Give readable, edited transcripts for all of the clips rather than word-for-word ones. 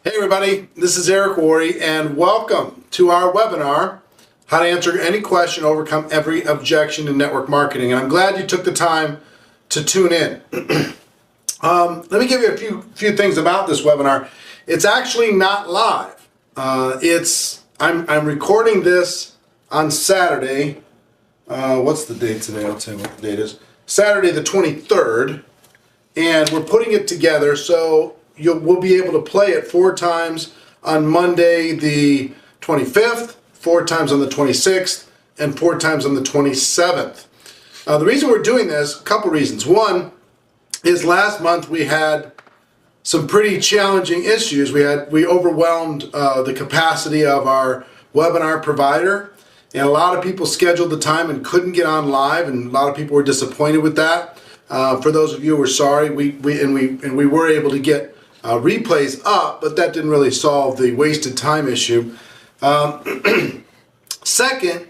Hey everybody, this is Eric Worre and welcome to our webinar, How to Answer Any Question, Overcome Every Objection in Network Marketing. And I'm glad you took the time to tune in. Let me give you a few things about this webinar. It's actually not live. I'm recording this on Saturday. What's the date today? I'll tell you what the date is. Saturday the 23rd. And we're putting it together so we'll be able to play it 4 times on Monday the 25th, 4 times on the 26th, and 4 times on the 27th. The reason we're doing this, a couple reasons. One is last month we had some pretty challenging issues. We overwhelmed the capacity of our webinar provider, and a lot of people scheduled the time and couldn't get on live, and a lot of people were disappointed with that. For those of you who are sorry, we were able to get replays up, but that didn't really solve the wasted time issue. Second,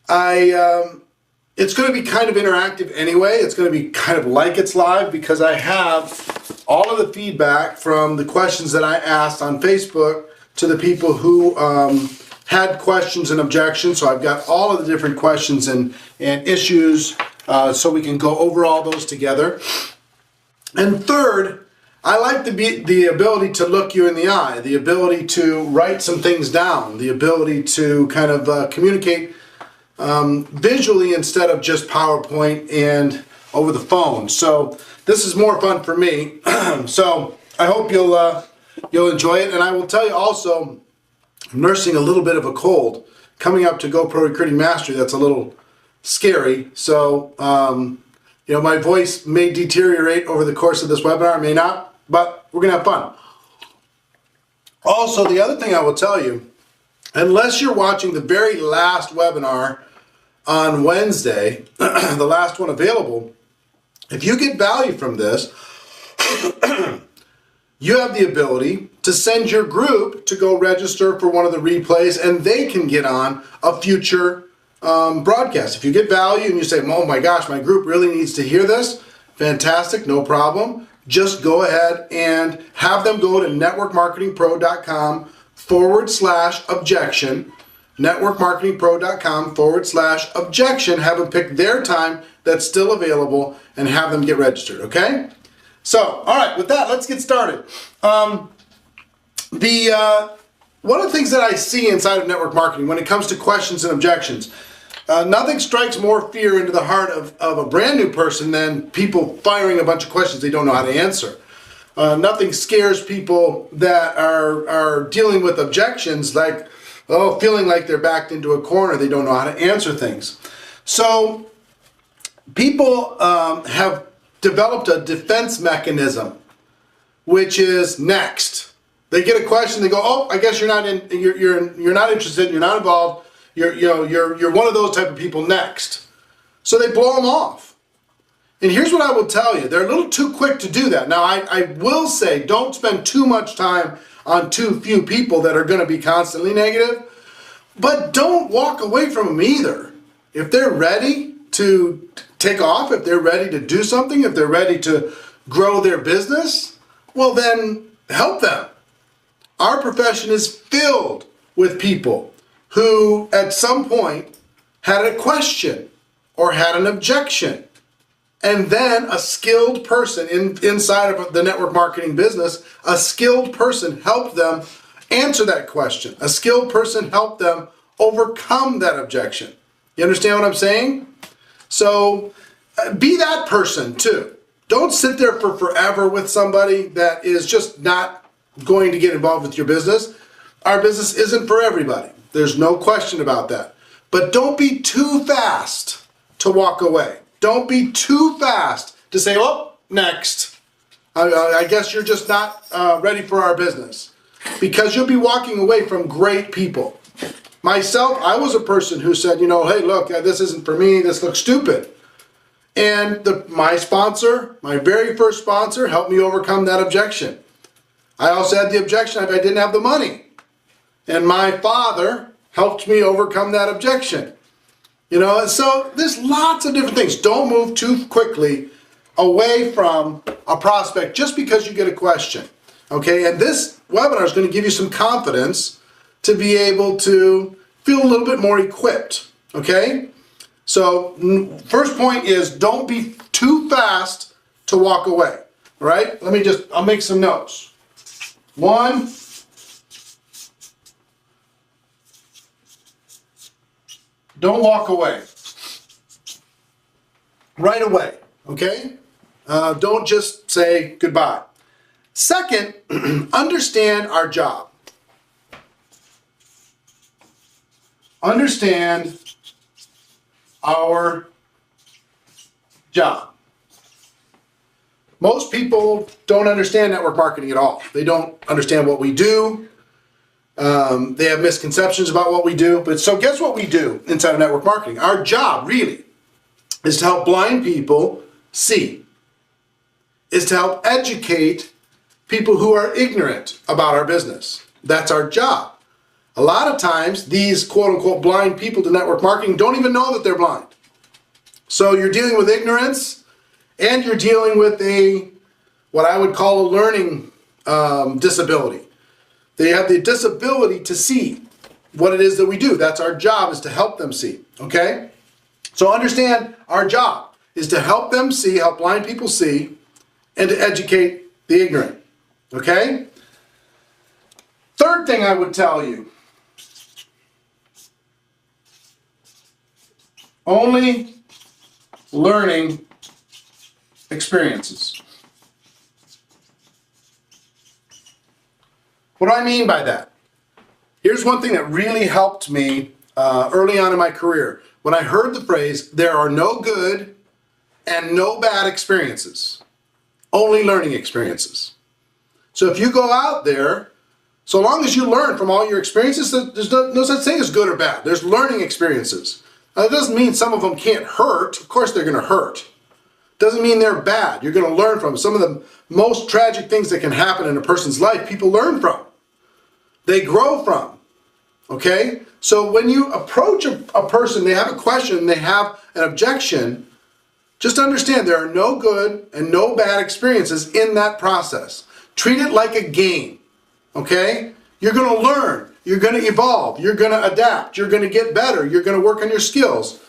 it's going to be kind of interactive anyway. It's going to be kind of like it's live because I have all of the feedback from the questions that I asked on Facebook to the people who had questions and objections. So I've got all of the different questions and issues so we can go over all those together. And third, I like the ability to look you in the eye, the ability to write some things down, the ability to kind of communicate visually instead of just PowerPoint and over the phone. So this is more fun for me. So I hope you'll enjoy it. And I will tell you also, I'm nursing a little bit of a cold. Coming up to GoPro Recruiting Mastery, that's a little scary. So my voice may deteriorate over the course of this webinar, may not. But we're going to have fun. Also, the other thing I will tell you, unless you're watching the very last webinar on Wednesday, the last one available, if you get value from this, you have the ability to send your group to go register for one of the replays and they can get on a future broadcast. If you get value and you say, oh my gosh, my group really needs to hear this, fantastic, no problem. Just go ahead and have them go to networkmarketingpro.com/objection, networkmarketingpro.com/objection, have them pick their time that's still available and have them get registered, okay? So, all right, with that, let's get started. One of the things that I see inside of network marketing when it comes to questions and objections, nothing strikes more fear into the heart of a brand new person than people firing a bunch of questions they don't know how to answer. Nothing scares people that are dealing with objections like, feeling like they're backed into a corner, they don't know how to answer things. So people have developed a defense mechanism, which is next. They get a question, they go, oh, I guess you're not interested, you're not involved. You're one of those type of people next. So they blow them off. And here's what I will tell you. They're a little too quick to do that. Now, I will say don't spend too much time on too few people that are going to be constantly negative. But don't walk away from them either. If they're ready to take off, if they're ready to do something, if they're ready to grow their business, well then help them. Our profession is filled with people who at some point had a question or had an objection. And then a skilled person inside of the network marketing business, a skilled person helped them answer that question. A skilled person helped them overcome that objection. You understand what I'm saying? So be that person too. Don't sit there for forever with somebody that is just not going to get involved with your business. Our business isn't for everybody. There's no question about that. But don't be too fast to walk away. Don't be too fast to say, oh, next. I guess you're just not ready for our business. Because you'll be walking away from great people. Myself, I was a person who said, hey, look, this isn't for me. This looks stupid. And my sponsor, my very first sponsor, helped me overcome that objection. I also had the objection if I didn't have the money. And my father helped me overcome that objection. So there's lots of different things. Don't move too quickly away from a prospect just because you get a question. Okay, and this webinar is going to give you some confidence to be able to feel a little bit more equipped. Okay, so first point is don't be too fast to walk away. All right, I'll make some notes. One, don't walk away right away. Okay, don't just say goodbye. Second, understand our job. Understand our job. Most people don't understand network marketing at all. They don't understand what we do. They have misconceptions about what we do. But so guess what we do inside of network marketing? Our job really is to help blind people see. Is to help educate people who are ignorant about our business. That's our job. A lot of times, these quote-unquote blind people to network marketing don't even know that they're blind. So you're dealing with ignorance, and you're dealing with what I would call a learning disability. They have the disability to see what it is that we do. That's our job, is to help them see, okay? So understand our job is to help them see, help blind people see, and to educate the ignorant. Okay? Third thing I would tell you, only learning experiences. What do I mean by that? Here's one thing that really helped me early on in my career. When I heard the phrase, there are no good and no bad experiences, only learning experiences. So if you go out there, so long as you learn from all your experiences, there's no such thing as good or bad. There's learning experiences. Now, that doesn't mean some of them can't hurt. Of course they're going to hurt. Doesn't mean they're bad. You're going to learn from them. Some of the most tragic things that can happen in a person's life, people learn from. They grow from. Okay? So when you approach a person, they have a question, they have an objection, just understand there are no good and no bad experiences in that process. Treat it like a game, okay? You're going to learn, you're going to evolve, you're going to adapt, you're going to get better, you're going to work on your skills.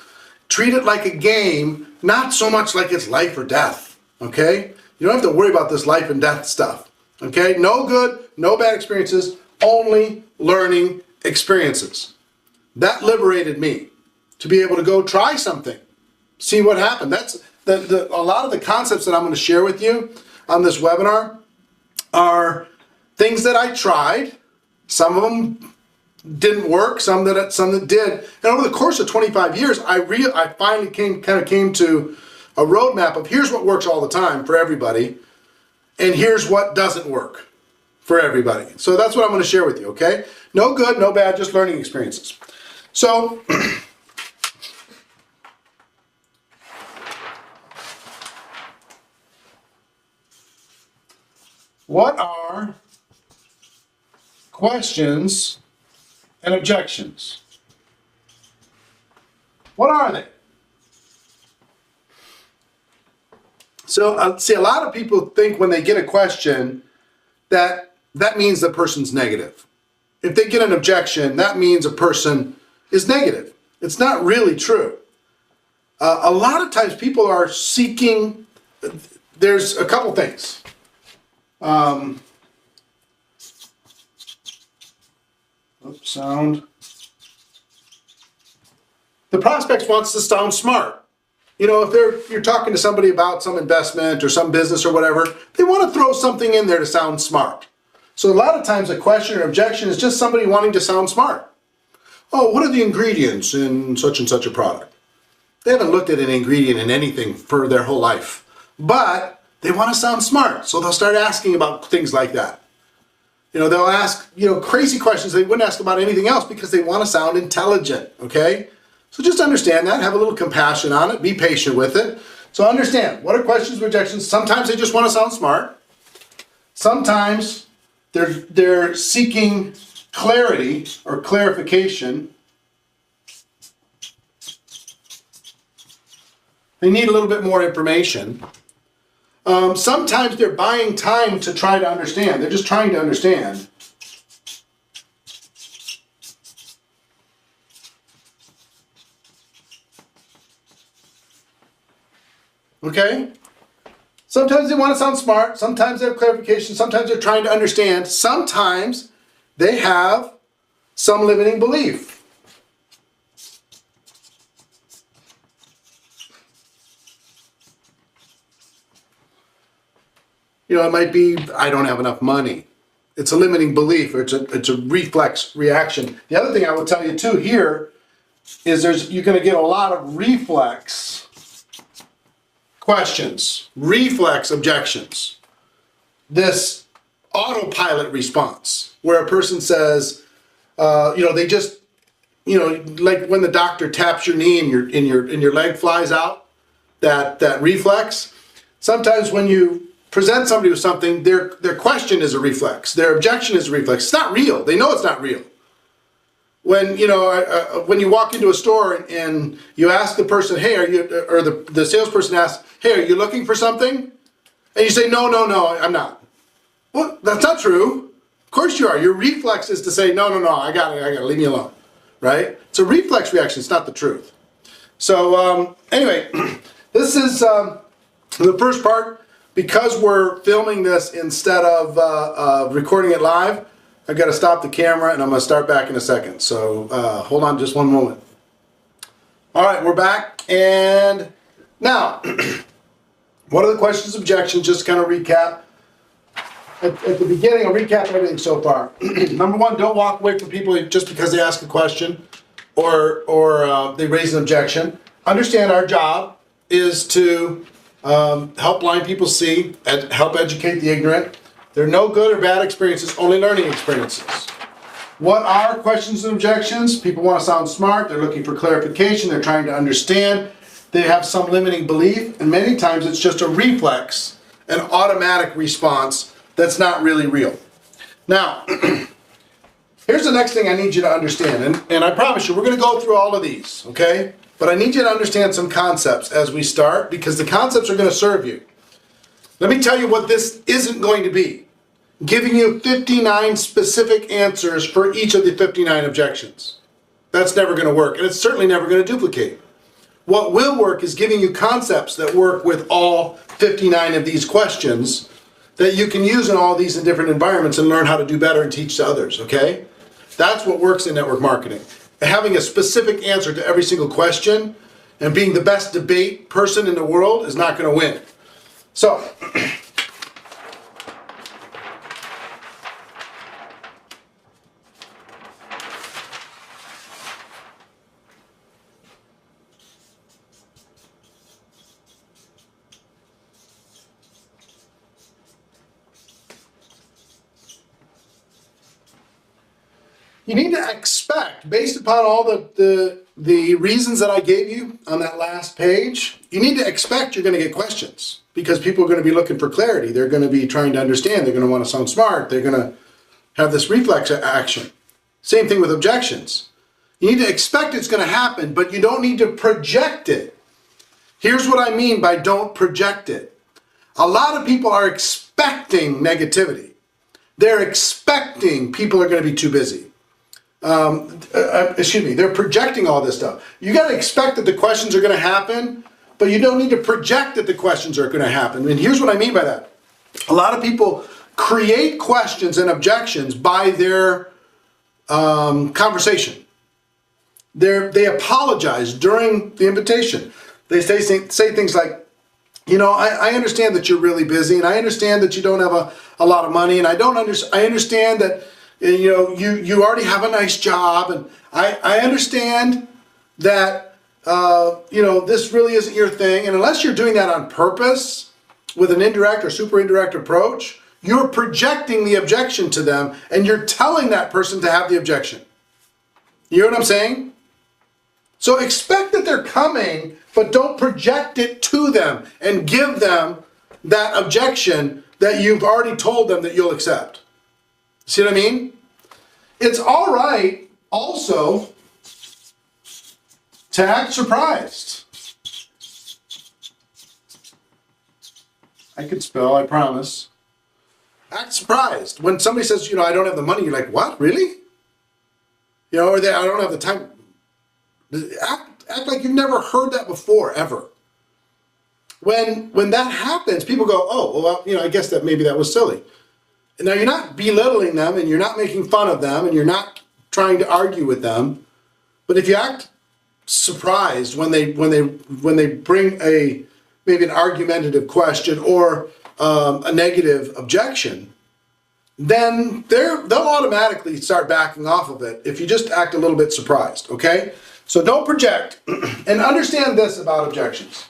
Treat it like a game, not so much like it's life or death, okay? You don't have to worry about this life and death stuff, okay? No good, no bad experiences, only learning experiences. That liberated me to be able to go try something, see what happened. That's a lot of the concepts that I'm going to share with you on this webinar are things that I tried. Some of them didn't work, some that did. And over the course of 25 years, I finally came to a roadmap of here's what works all the time for everybody, and here's what doesn't work for everybody. So that's what I'm going to share with you, okay? No good, no bad, just learning experiences. So what are questions and objections? What are they? So, see, a lot of people think when they get a question that means the person's negative. If they get an objection, that means a person is negative. It's not really true. A lot of times people are seeking, there's a couple things. Sound. The prospect wants to sound smart. You know, if you're talking to somebody about some investment or some business or whatever, they want to throw something in there to sound smart. So a lot of times a question or objection is just somebody wanting to sound smart. Oh, what are the ingredients in such and such a product? They haven't looked at an ingredient in anything for their whole life, but they want to sound smart. So they'll start asking about things like that. You know, they'll ask, crazy questions they wouldn't ask about anything else because they want to sound intelligent, okay? So just understand that, have a little compassion on it, be patient with it. So understand, what are questions, rejections? Sometimes they just want to sound smart. Sometimes they're seeking clarity or clarification. They need a little bit more information. Sometimes they're buying time to try to understand. They're just trying to understand. Okay? Sometimes they want to sound smart. Sometimes they have clarification. Sometimes they're trying to understand. Sometimes they have some limiting belief. You know, it might be, I don't have enough money. It's a limiting belief, or it's a reflex reaction. The other thing I will tell you too here is you're going to get a lot of reflex questions, reflex objections. This autopilot response, where a person says, they just, like when the doctor taps your knee and your leg flies out, that reflex. Sometimes when you present somebody with something, their question is a reflex, their objection is a reflex. It's not real. They know it's not real. When you walk into a store and you ask the person, hey, are you, or the salesperson asks, hey, are you looking for something? And you say, no, I'm not. Well, that's not true. Of course you are. Your reflex is to say, no, I got it, leave me alone, right? It's a reflex reaction. It's not the truth. So anyway, this is the first part. Because we're filming this instead of recording it live, I've got to stop the camera and I'm going to start back in a second. So hold on just one moment. All right, we're back. And now, what are the questions, objections? Just to kind of recap. At the beginning, I'll recap everything so far. Number one, don't walk away from people just because they ask a question or they raise an objection. Understand our job is to help blind people see, and help educate the ignorant. There are no good or bad experiences, only learning experiences. What are questions and objections? People want to sound smart, they're looking for clarification, they're trying to understand, they have some limiting belief, and many times it's just a reflex, an automatic response that's not really real. Now, here's the next thing I need you to understand, and I promise you, we're going to go through all of these, okay? But I need you to understand some concepts as we start, because the concepts are going to serve you. Let me tell you what this isn't going to be. Giving you 59 specific answers for each of the 59 objections. That's never going to work, and it's certainly never going to duplicate. What will work is giving you concepts that work with all 59 of these questions that you can use in all these in different environments and learn how to do better and teach to others, okay? That's what works in network marketing. Having a specific answer to every single question and being the best debate person in the world is not going to win. So, you need to expect, based upon all the reasons that I gave you on that last page, you need to expect you're going to get questions, because people are going to be looking for clarity. They're going to be trying to understand. They're going to want to sound smart. They're going to have this reflex action. Same thing with objections. You need to expect it's going to happen, but you don't need to project it. Here's what I mean by don't project it. A lot of people are expecting negativity. They're expecting people are going to be too busy. They're projecting all this stuff. You got to expect that the questions are going to happen, but you don't need to project that the questions are going to happen. And here's what I mean by that. A lot of people create questions and objections by their conversation. They apologize during the invitation. They say things like, I understand that you're really busy, and I understand that you don't have a lot of money, and I understand that you already have a nice job, and I understand that this really isn't your thing. And unless you're doing that on purpose with an indirect or super indirect approach, you're projecting the objection to them, and you're telling that person to have the objection. You know what I'm saying? So expect that they're coming, but don't project it to them and give them that objection that you've already told them that you'll accept. See what I mean? It's all right also to act surprised. I can spell, I promise. Act surprised. When somebody says, I don't have the money, you're like, what, really? Or I don't have the time. Act like you've never heard that before, ever. When that happens, people go, oh, well, I guess that maybe that was silly. Now, you're not belittling them, and you're not making fun of them, and you're not trying to argue with them. But if you act surprised when they bring maybe an argumentative question or a negative objection, then they'll automatically start backing off of it if you just act a little bit surprised, okay? So don't project, and understand this about objections.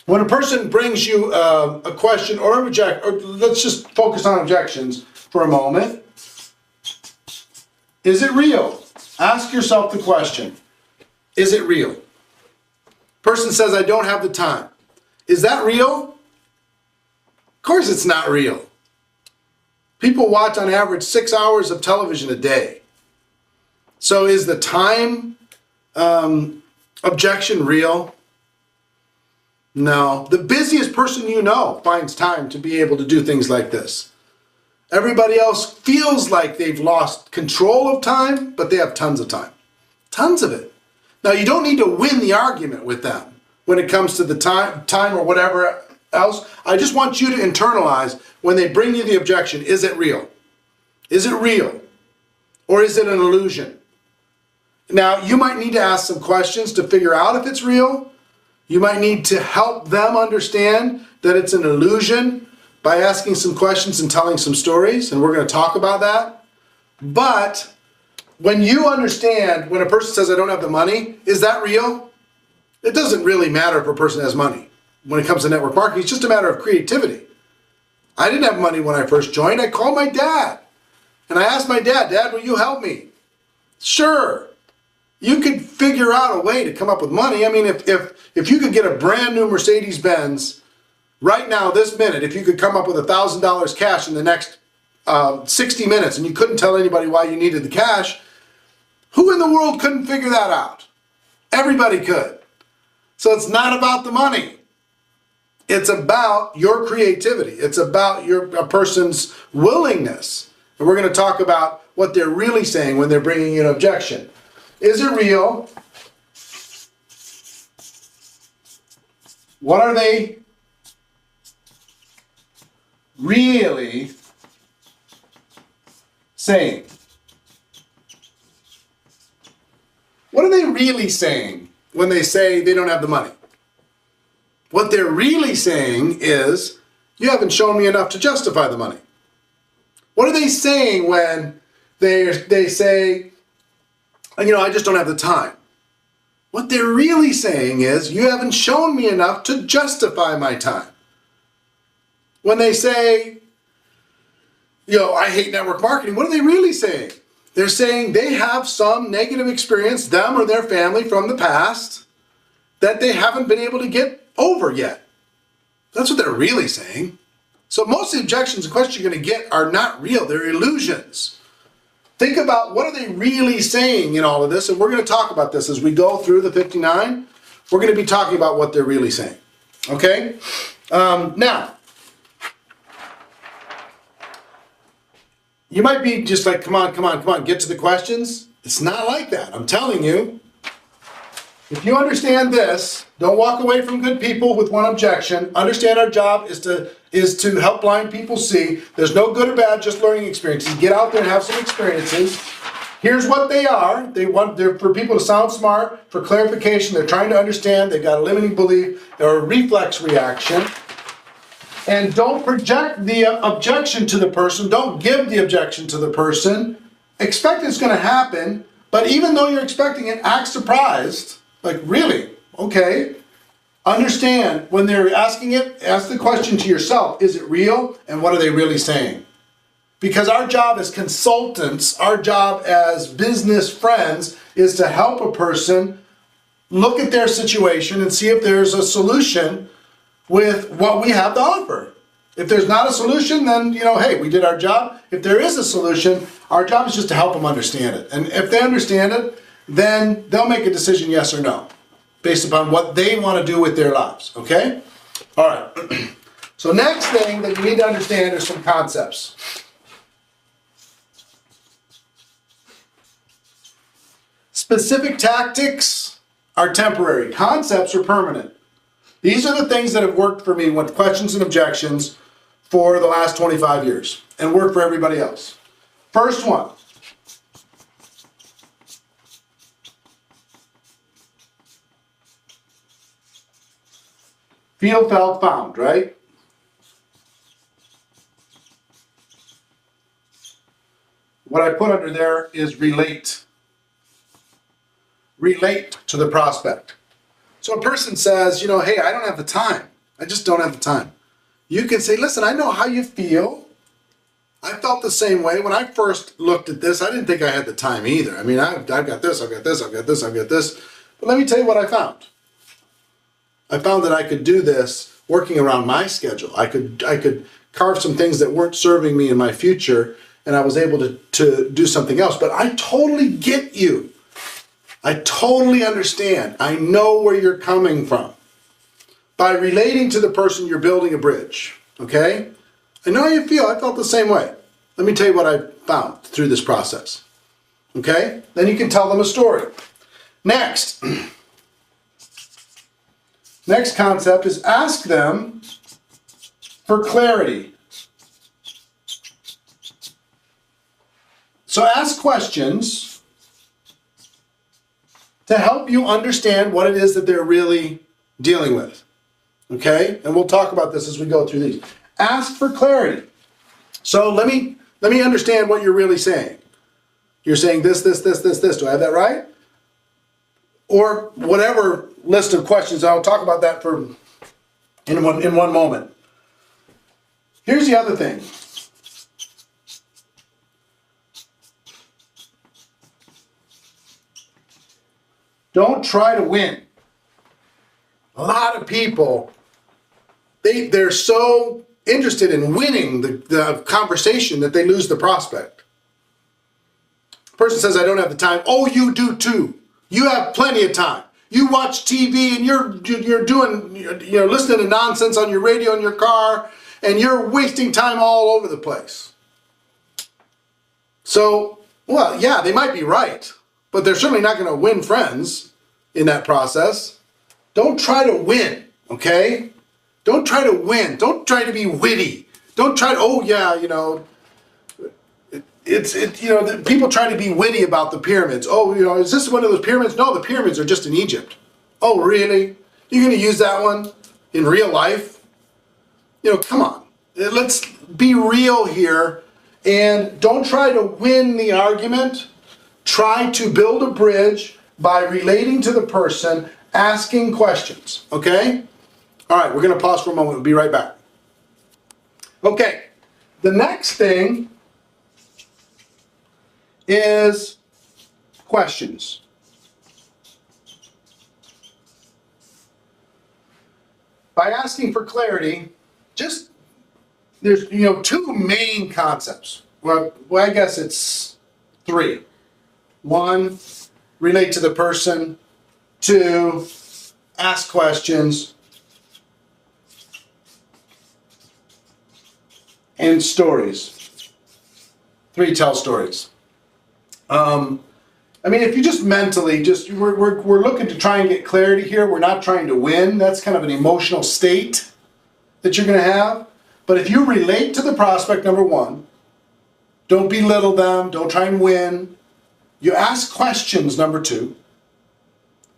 When a person brings you a question or a let's just focus on objections for a moment. Is it real? Ask yourself the question. Is it real? Person says, I don't have the time. Is that real? Of course it's not real. People watch on average 6 hours of television a day. So is the time objection real? No. The busiest person you know finds time to be able to do things like this. Everybody else feels like they've lost control of time, but they have tons of time. Tons of it. Now, you don't need to win the argument with them when it comes to the time or whatever else. I just want you to internalize when they bring you the objection, is it real? Is it real? Or is it an illusion? Now, you might need to ask some questions to figure out if it's real. You might need to help them understand that it's an illusion by asking some questions and telling some stories, and we're going to talk about that. But when you understand, when a person says, I don't have the money, is that real? It doesn't really matter if a person has money. When it comes to network marketing, it's just a matter of creativity. I didn't have money when I first joined. I called my dad, and I asked my dad, Dad, will you help me? Sure. You could figure out a way to come up with money. I mean, if you could get a brand new Mercedes-Benz right now, this minute, if you could come up with $1,000 cash in the next 60 minutes and you couldn't tell anybody why you needed the cash, who in the world couldn't figure that out? Everybody could. So it's not about the money. It's about your creativity. It's about a person's willingness. And we're going to talk about what they're really saying when they're bringing you an objection. Is it real? What are they really saying? What are they really saying when they say they don't have the money? What they're really saying is, you haven't shown me enough to justify the money. What are they saying when they say, I just don't have the time? What they're really saying is, you haven't shown me enough to justify my time. When they say, I hate network marketing, what are they really saying? They're saying they have some negative experience, them or their family, from the past that they haven't been able to get over yet. That's what they're really saying. So most of the objections and questions you're going to get are not real. They're illusions. Think about what are they really saying in all of this, and we're going to talk about this as we go through the 59. We're going to be talking about what they're really saying. Okay? Now, you might be just like, come on, get to the questions. It's not like that. I'm telling you. If you understand this, don't walk away from good people with one objection. Understand our job is to help blind people see. There's no good or bad, just learning experiences. Get out there and have some experiences. Here's what they are. They're for people to sound smart, for clarification. They're trying to understand. They've got a limiting belief or a reflex reaction. And don't project the objection to the person. Don't give the objection to the person. Expect it's going to happen, but even though you're expecting it, act surprised. Like, really? Okay. Understand, when they're asking it, ask the question to yourself, is it real? And what are they really saying? Because our job as consultants, our job as business friends, is to help a person look at their situation and see if there's a solution with what we have to offer. If there's not a solution, then, hey, we did our job. If there is a solution, our job is just to help them understand it. And if they understand it, then they'll make a decision, yes or no, based upon what they want to do with their lives, okay? All right. So next thing that you need to understand are some concepts. Specific tactics are temporary. Concepts are permanent. These are the things that have worked for me with questions and objections for the last 25 years and work for everybody else. First one. Feel, felt, found, right? What I put under there is relate. Relate to the prospect. So a person says, you know, hey, I don't have the time. I just don't have the time. You can say, listen, I know how you feel. I felt the same way. When I first looked at this, I didn't think I had the time either. I mean, I've got this, I've got this, I've got this, I've got this. But let me tell you what I found. I found that I could do this working around my schedule. I could carve some things that weren't serving me in my future, and I was able to do something else. But I totally get you. I totally understand. I know where you're coming from. By relating to the person, you're building a bridge, okay? I know how you feel. I felt the same way. Let me tell you what I found through this process, okay? Then you can tell them a story. Next. Next concept is ask them for clarity. So ask questions to help you understand what it is that they're really dealing with. Okay? And we'll talk about this as we go through these. Ask for clarity. So let me understand what you're really saying. You're saying this. Do I have that right? Or whatever list of questions. I'll talk about that in one moment. Here's the other thing. Don't try to win. A lot of people, they're so interested in winning the conversation that they lose the prospect. The person says, I don't have the time. Oh, you do too. You have plenty of time. You watch TV and you're listening to nonsense on your radio in your car, and you're wasting time all over the place. So, well, yeah, they might be right, but they're certainly not going to win friends in that process. Don't try to win, okay? Don't try to win. Don't try to be witty. Don't try to, oh yeah, people try to be witty about the pyramids. Oh, is this one of those pyramids? No, the pyramids are just in Egypt. Oh, really? You're going to use that one in real life? Come on. Let's be real here, and don't try to win the argument. Try to build a bridge by relating to the person, asking questions, okay? All right, we're going to pause for a moment. We'll be right back. Okay, the next thing is questions. By asking for clarity, there's two main concepts. Well, I guess it's three. One, relate to the person. Two, ask questions. And stories. Three, tell stories. If you just mentally, we're looking to try and get clarity here. We're not trying to win. That's kind of an emotional state that you're going to have. But if you relate to the prospect, number one, don't belittle them. Don't try and win. You ask questions, number two.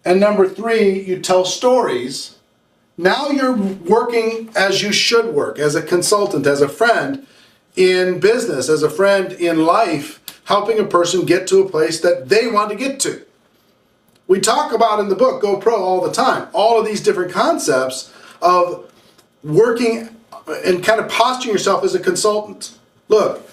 And number three, you tell stories. Now you're working as you should work, as a consultant, as a friend in business, as a friend in life, helping a person get to a place that they want to get to. We talk about in the book, Go Pro, all the time, all of these different concepts of working and kind of posturing yourself as a consultant. Look,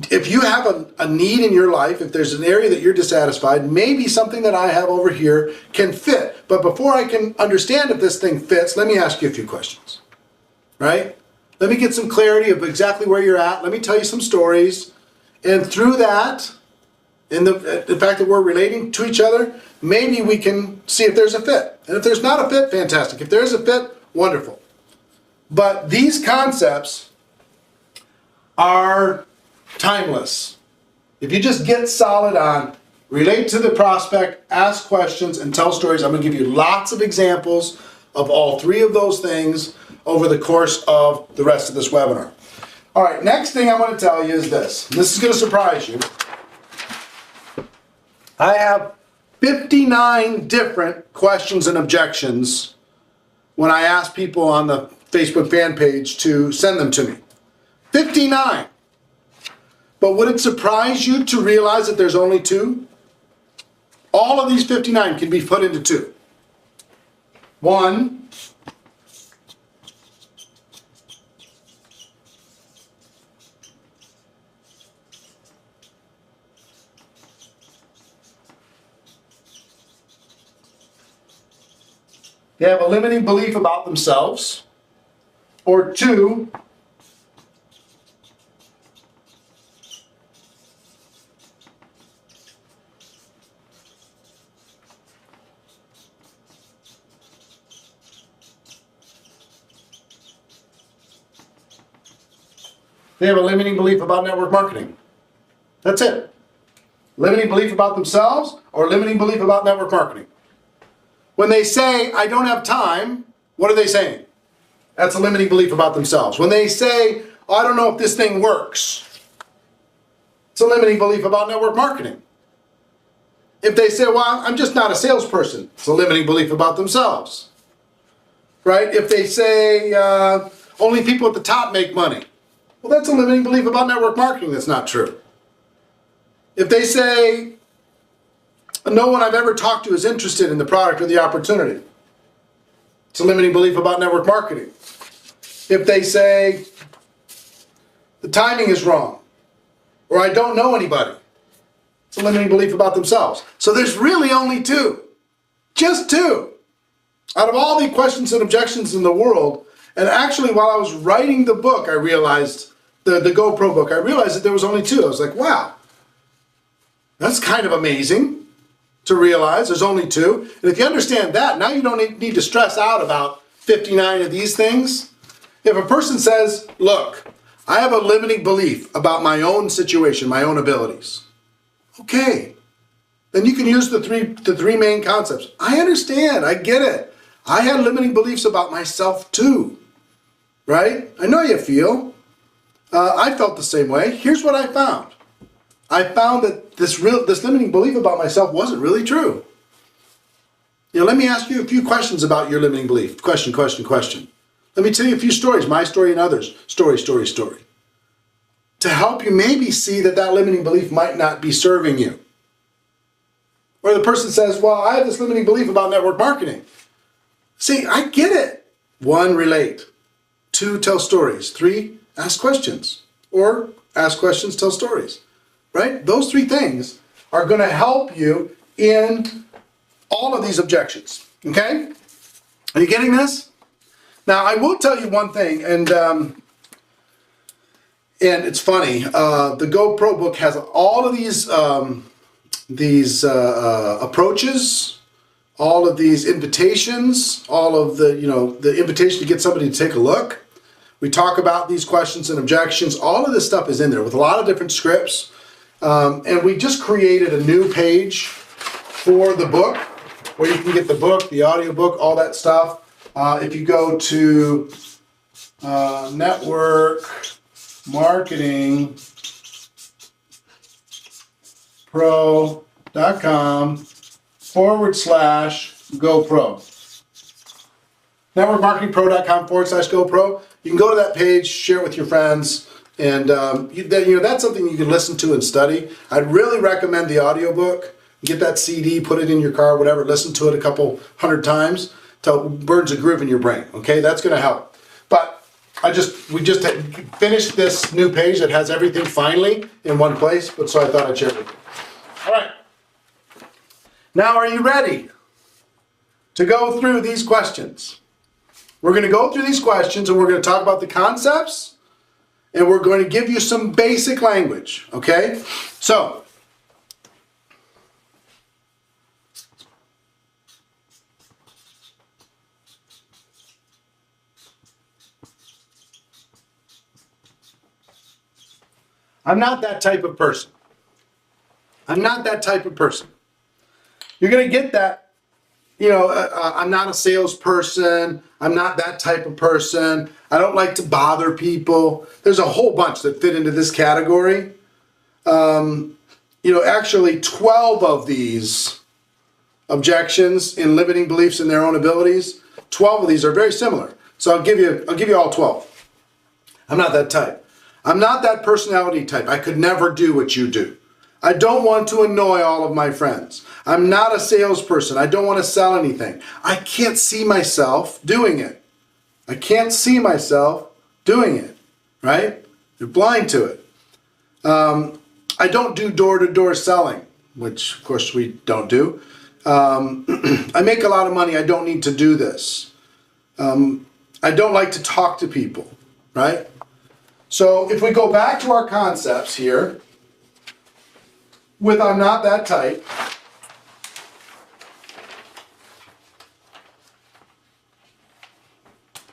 if you have a need in your life, if there's an area that you're dissatisfied, maybe something that I have over here can fit. But before I can understand if this thing fits, let me ask you a few questions, right? Let me get some clarity of exactly where you're at. Let me tell you some stories. And through that, in the fact that we're relating to each other, maybe we can see if there's a fit. And if there's not a fit, fantastic. If there's a fit, wonderful. But these concepts are timeless. If you just get solid on relate to the prospect, ask questions, and tell stories, I'm going to give you lots of examples of all three of those things over the course of the rest of this webinar. All right, next thing I want to tell you is this. This is going to surprise you. I have 59 different questions and objections when I ask people on the Facebook fan page to send them to me. 59. But would it surprise you to realize that there's only 2? All of these 59 can be put into 2. 1, they have a limiting belief about themselves, or 2, they have a limiting belief about network marketing. That's it. Limiting belief about themselves or limiting belief about network marketing. When they say, I don't have time, what are they saying? That's a limiting belief about themselves. When they say, oh, I don't know if this thing works, it's a limiting belief about network marketing. If they say, well, I'm just not a salesperson, it's a limiting belief about themselves. Right? If they say, only people at the top make money, well, that's a limiting belief about network marketing that's not true. If they say, no one I've ever talked to is interested in the product or the opportunity, it's a limiting belief about network marketing. If they say, the timing is wrong, or I don't know anybody, it's a limiting belief about themselves. So there's really only 2. Just 2. Out of all the questions and objections in the world, and actually while I was writing the book, I realized, the GoPro book, I realized that there was only 2. I was like, wow, that's kind of amazing to realize there's only 2. And if you understand that, now you don't need to stress out about 59 of these things. If a person says, look, I have a limiting belief about my own situation, my own abilities. Okay, then you can use the three main concepts. I understand, I get it. I had limiting beliefs about myself too, right? I know how you feel. I felt the same way. Here's what I found. I found that this limiting belief about myself wasn't really true. Let me ask you a few questions about your limiting belief. Question. Let me tell you a few stories, my story and others. Story. To help you maybe see that limiting belief might not be serving you. Or the person says, well, I have this limiting belief about network marketing. See, I get it. 1, relate. 2, tell stories. 3, ask questions. Or ask questions, tell stories. Right? Those 3 things are going to help you in all of these objections. Okay? Are you getting this? Now, I will tell you one thing, and it's funny. The GoPro book has all of these approaches, all of these invitations, all of the invitation to get somebody to take a look. We talk about these questions and objections. All of this stuff is in there with a lot of different scripts. And we just created a new page for the book where you can get the book, the audio book, all that stuff. If you go to networkmarketingpro.com/GoPro. networkmarketingpro.com/GoPro. You can go to that page, share it with your friends, and that's something you can listen to and study. I'd really recommend the audiobook. Get that CD, put it in your car, whatever, listen to it a couple hundred times till it burns a groove in your brain. Okay, that's going to help. But we just finished this new page that has everything finally in one place, but so I thought I'd share it with you. All right. Now, are you ready to go through these questions? We're going to go through these questions and we're going to talk about the concepts and we're going to give you some basic language, okay? So, I'm not that type of person. I'm not that type of person. You're going to get that, I'm not a salesperson. I'm not that type of person. I don't like to bother people. There's a whole bunch that fit into this category. Actually 12 of these objections in limiting beliefs in their own abilities, 12 of these are very similar. So I'll give you all 12. I'm not that type. I'm not that personality type. I could never do what you do. I don't want to annoy all of my friends. I'm not a salesperson. I don't want to sell anything. I can't see myself doing it. I can't see myself doing it, right? You're blind to it. I don't do door-to-door selling, which of course we don't do. I make a lot of money. I don't need to do this. I don't like to talk to people, right? So if we go back to our concepts here, with I'm not that type,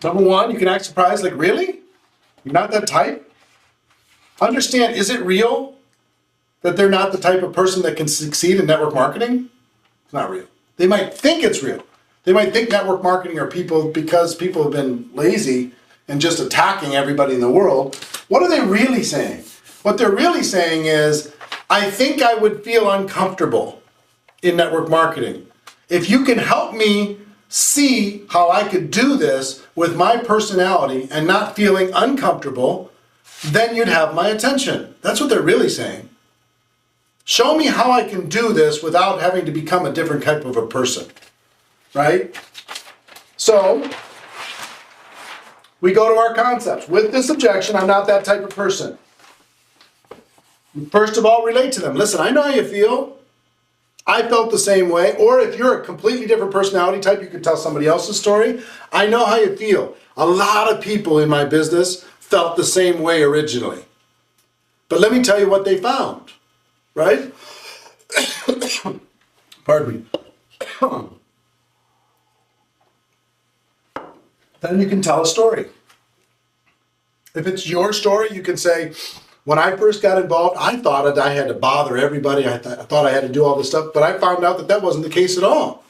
number one, you can act surprised, like, really? You're not that type? Understand, is it real that they're not the type of person that can succeed in network marketing? It's not real. They might think it's real. They might think network marketing are people because people have been lazy and just attacking everybody in the world. What are they really saying? What they're really saying is, I think I would feel uncomfortable in network marketing. If you can help me see how I could do this with my personality and not feeling uncomfortable, then you'd have my attention. That's what they're really saying. Show me how I can do this without having to become a different type of a person, right? So, we go to our concepts. With this objection, I'm not that type of person. First of all, relate to them. Listen, I know how you feel. I felt the same way. Or if you're a completely different personality type, you could tell somebody else's story. I know how you feel. A lot of people in my business felt the same way originally. But let me tell you what they found, right? Pardon me. Then you can tell a story. If it's your story, you can say, when I first got involved, I thought that I had to bother everybody. I thought I had to do all this stuff, but I found out that that wasn't the case at all.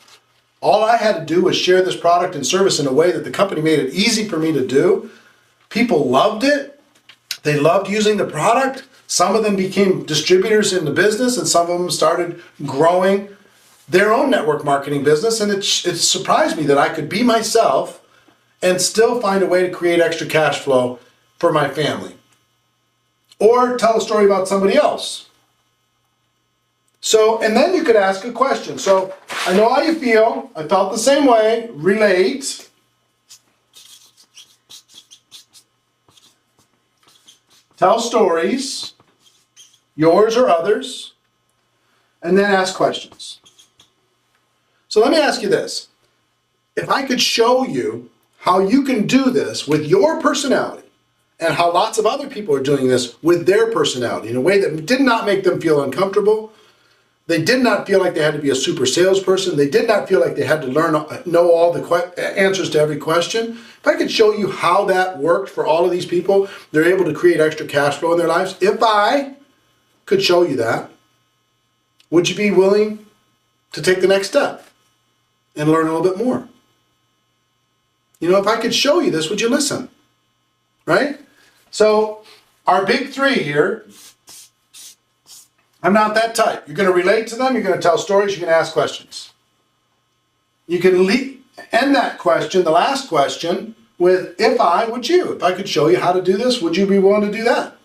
All I had to do was share this product and service in a way that the company made it easy for me to do. People loved it. They loved using the product. Some of them became distributors in the business, and some of them started growing their own network marketing business. And it surprised me that I could be myself and still find a way to create extra cash flow for my family. Or tell a story about somebody else. So, and then you could ask a question. So, I know how you feel. I felt the same way. Relate. Tell stories, yours or others, and then ask questions. So let me ask you this. If I could show you how you can do this with your personality, and how lots of other people are doing this with their personality in a way that did not make them feel uncomfortable. They did not feel like they had to be a super salesperson. They did not feel like they had to know all the answers to every question. If I could show you how that worked for all of these people, they're able to create extra cash flow in their lives. If I could show you that, would you be willing to take the next step and learn a little bit more? If I could show you this, would you listen? Right? So, our big three here, I'm not that type. You're going to relate to them, you're going to tell stories, you're going to ask questions. You can end that question, the last question, with if I could show you how to do this, would you be willing to do that?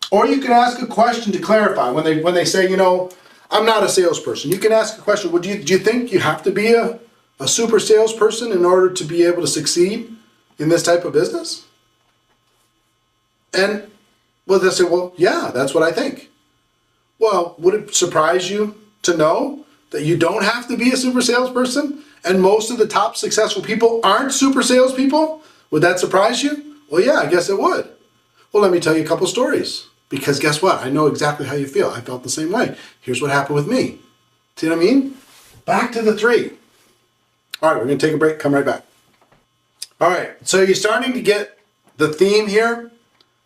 Or you can ask a question to clarify. When they say, I'm not a salesperson, you can ask a question, do you think you have to be a super salesperson in order to be able to succeed in this type of business? And they say, well, yeah, that's what I think. Well, would it surprise you to know that you don't have to be a super salesperson and most of the top successful people aren't super salespeople? Would that surprise you? Well, yeah, I guess it would. Well, let me tell you a couple stories, because guess what? I know exactly how you feel. I felt the same way. Here's what happened with me. See what I mean? Back to the three. All right, we're going to take a break, come right back. All right, so you're starting to get the theme here.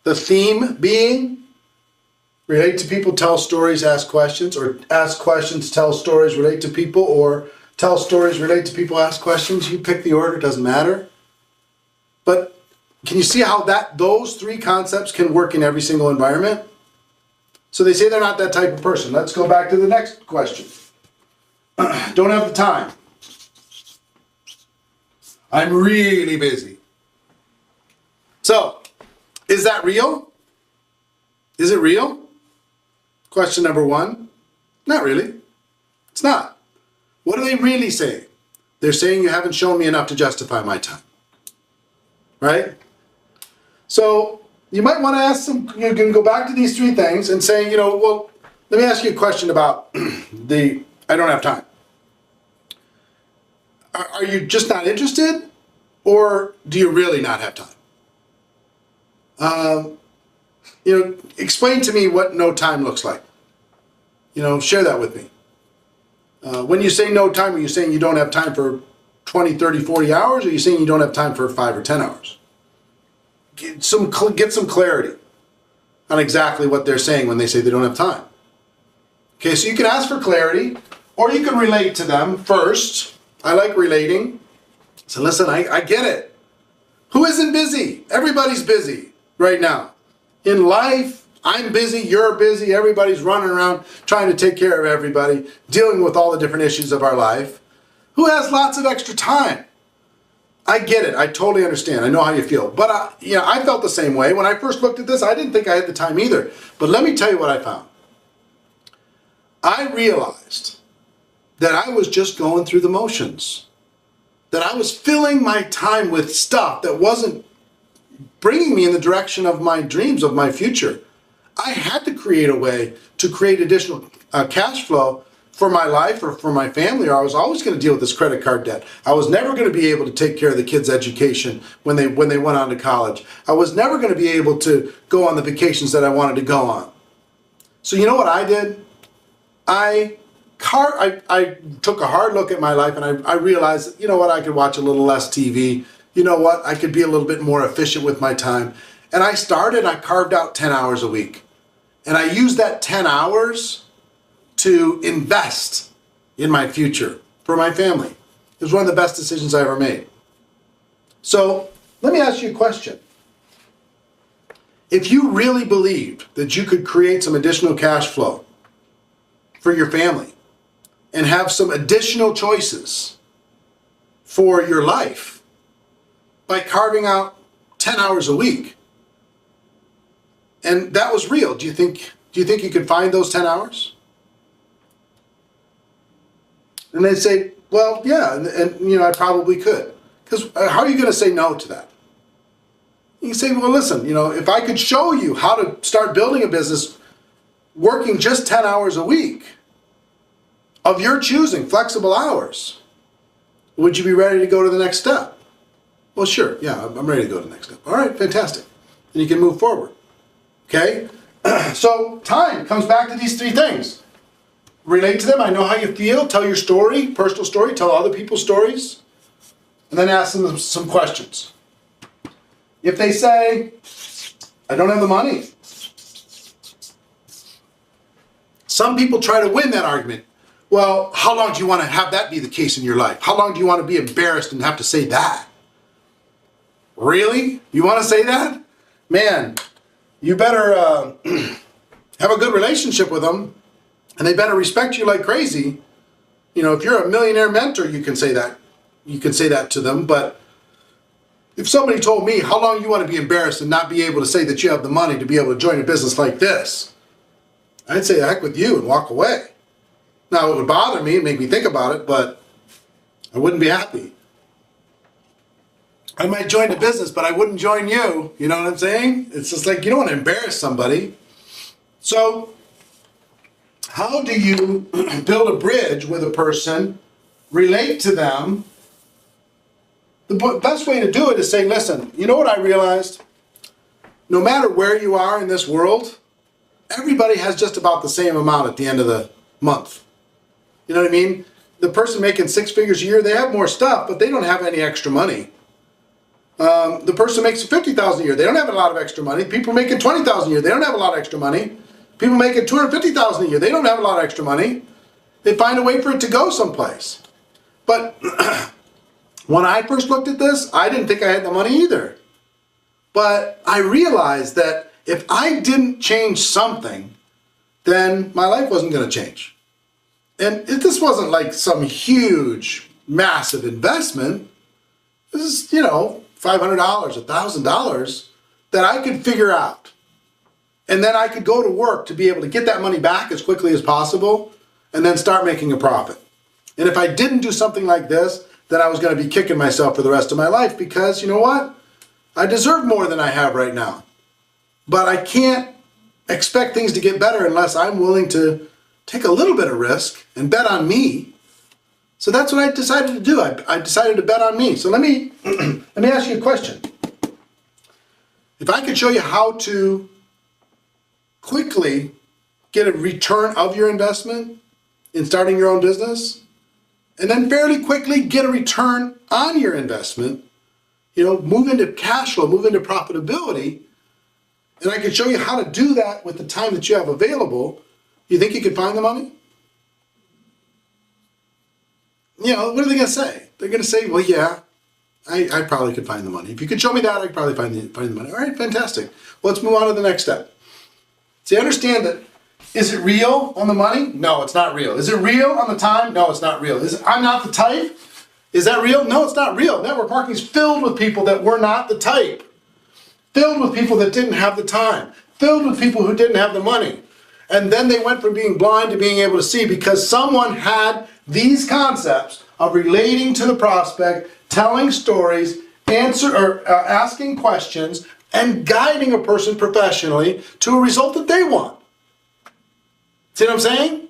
The theme being relate to people, tell stories, ask questions, or ask questions, tell stories, relate to people, or tell stories, relate to people, ask questions. You pick the order, it doesn't matter. But can you see how those three concepts can work in every single environment? So they say they're not that type of person. Let's go back to the next question. Don't have the time. I'm really busy. So, is that real? Is it real? Question number one. Not really. It's not. What are they really saying? They're saying you haven't shown me enough to justify my time. Right? So, you might want to ask them, you can go back to these three things and say, well, let me ask you a question about I don't have time. Are you just not interested, or do you really not have time? Explain to me what no time looks like. Share that with me. When you say no time, are you saying you don't have time for 20, 30, 40 hours, or are you saying you don't have time for 5 or 10 hours? Get some clarity on exactly what they're saying when they say they don't have time. Okay, so you can ask for clarity, or you can relate to them first. I like relating. So listen, I get it. Who isn't busy? Everybody's busy right now. In life, I'm busy, you're busy, everybody's running around trying to take care of everybody, dealing with all the different issues of our life. Who has lots of extra time? I get it. I totally understand. I know how you feel. But I felt the same way. When I first looked at this, I didn't think I had the time either. But let me tell you what I found. I realized that I was just going through the motions. That I was filling my time with stuff that wasn't bringing me in the direction of my dreams, of my future. I had to create a way to create additional cash flow for my life or for my family, or I was always going to deal with this credit card debt. I was never going to be able to take care of the kids' education when they went on to college. I was never going to be able to go on the vacations that I wanted to go on. So you know what I did? I took a hard look at my life, and I realized that, you know what, I could watch a little less TV. You know what, I could be a little bit more efficient with my time. And I carved out 10 hours a week. And I used that 10 hours to invest in my future for my family. It was one of the best decisions I ever made. So let me ask you a question. If you really believed that you could create some additional cash flow for your family and have some additional choices for your life by carving out 10 hours a week, and that was real, do you think you could find those 10 hours? And they'd say, well, yeah, and I probably could. Because how are you going to say no to that? You can say, well, listen, if I could show you how to start building a business working just 10 hours a week of your choosing, flexible hours, would you be ready to go to the next step? Well, sure, yeah, I'm ready to go to the next step. All right, fantastic. And you can move forward. Okay? So time comes back to these three things. Relate to them, I know how you feel, tell your story, personal story, tell other people's stories, and then ask them some questions. If they say, I don't have the money, some people try to win that argument. Well, how long do you want to have that be the case in your life? How long do you want to be embarrassed and have to say that? Really? You want to say that? Man, you better have a good relationship with them, and they better respect you like crazy. If you're a millionaire mentor, you can say that. You can say that to them. But if somebody told me, how long you want to be embarrassed and not be able to say that you have the money to be able to join a business like this, I'd say, heck with you, and walk away. Now, it would bother me and make me think about it, but I wouldn't be happy. I might join the business, but I wouldn't join you. You know what I'm saying? It's just like, you don't want to embarrass somebody. So, how do you build a bridge with a person, relate to them? The best way to do it is say, listen, you know what I realized? No matter where you are in this world, everybody has just about the same amount at the end of the month. You know what I mean? The person making 6 figures a year, they have more stuff, but they don't have any extra money. The person makes $50,000 a year. They don't have a lot of extra money. People making $20,000 a year. They don't have a lot of extra money. People making $250,000 a year. They don't have a lot of extra money. They find a way for it to go someplace. But when I first looked at this, I didn't think I had the money either. But I realized that if I didn't change something, then my life wasn't going to change. And this wasn't like some huge, massive investment. This is, $500, $1,000 that I could figure out. And then I could go to work to be able to get that money back as quickly as possible and then start making a profit. And if I didn't do something like this, then I was going to be kicking myself for the rest of my life because, you know what? I deserve more than I have right now. But I can't expect things to get better unless I'm willing to take a little bit of risk and bet on me. So that's what I decided to do. I decided to bet on me. So let me ask you a question. If I could show you how to quickly get a return of your investment in starting your own business, and then fairly quickly get a return on your investment, move into cash flow, move into profitability, and I could show you how to do that with the time that you have available, you think you could find the money? What are they going to say? They're going to say, well, yeah, I probably could find the money. If you could show me that, I could probably find the money. All right, fantastic. Well, let's move on to the next step. See, understand that, is it real on the money? No, it's not real. Is it real on the time? No, it's not real. I'm not the type? Is that real? No, it's not real. Network marketing is filled with people that were not the type. Filled with people that didn't have the time. Filled with people who didn't have the money. And then they went from being blind to being able to see because someone had these concepts of relating to the prospect, telling stories, asking questions, and guiding a person professionally to a result that they want. See what I'm saying?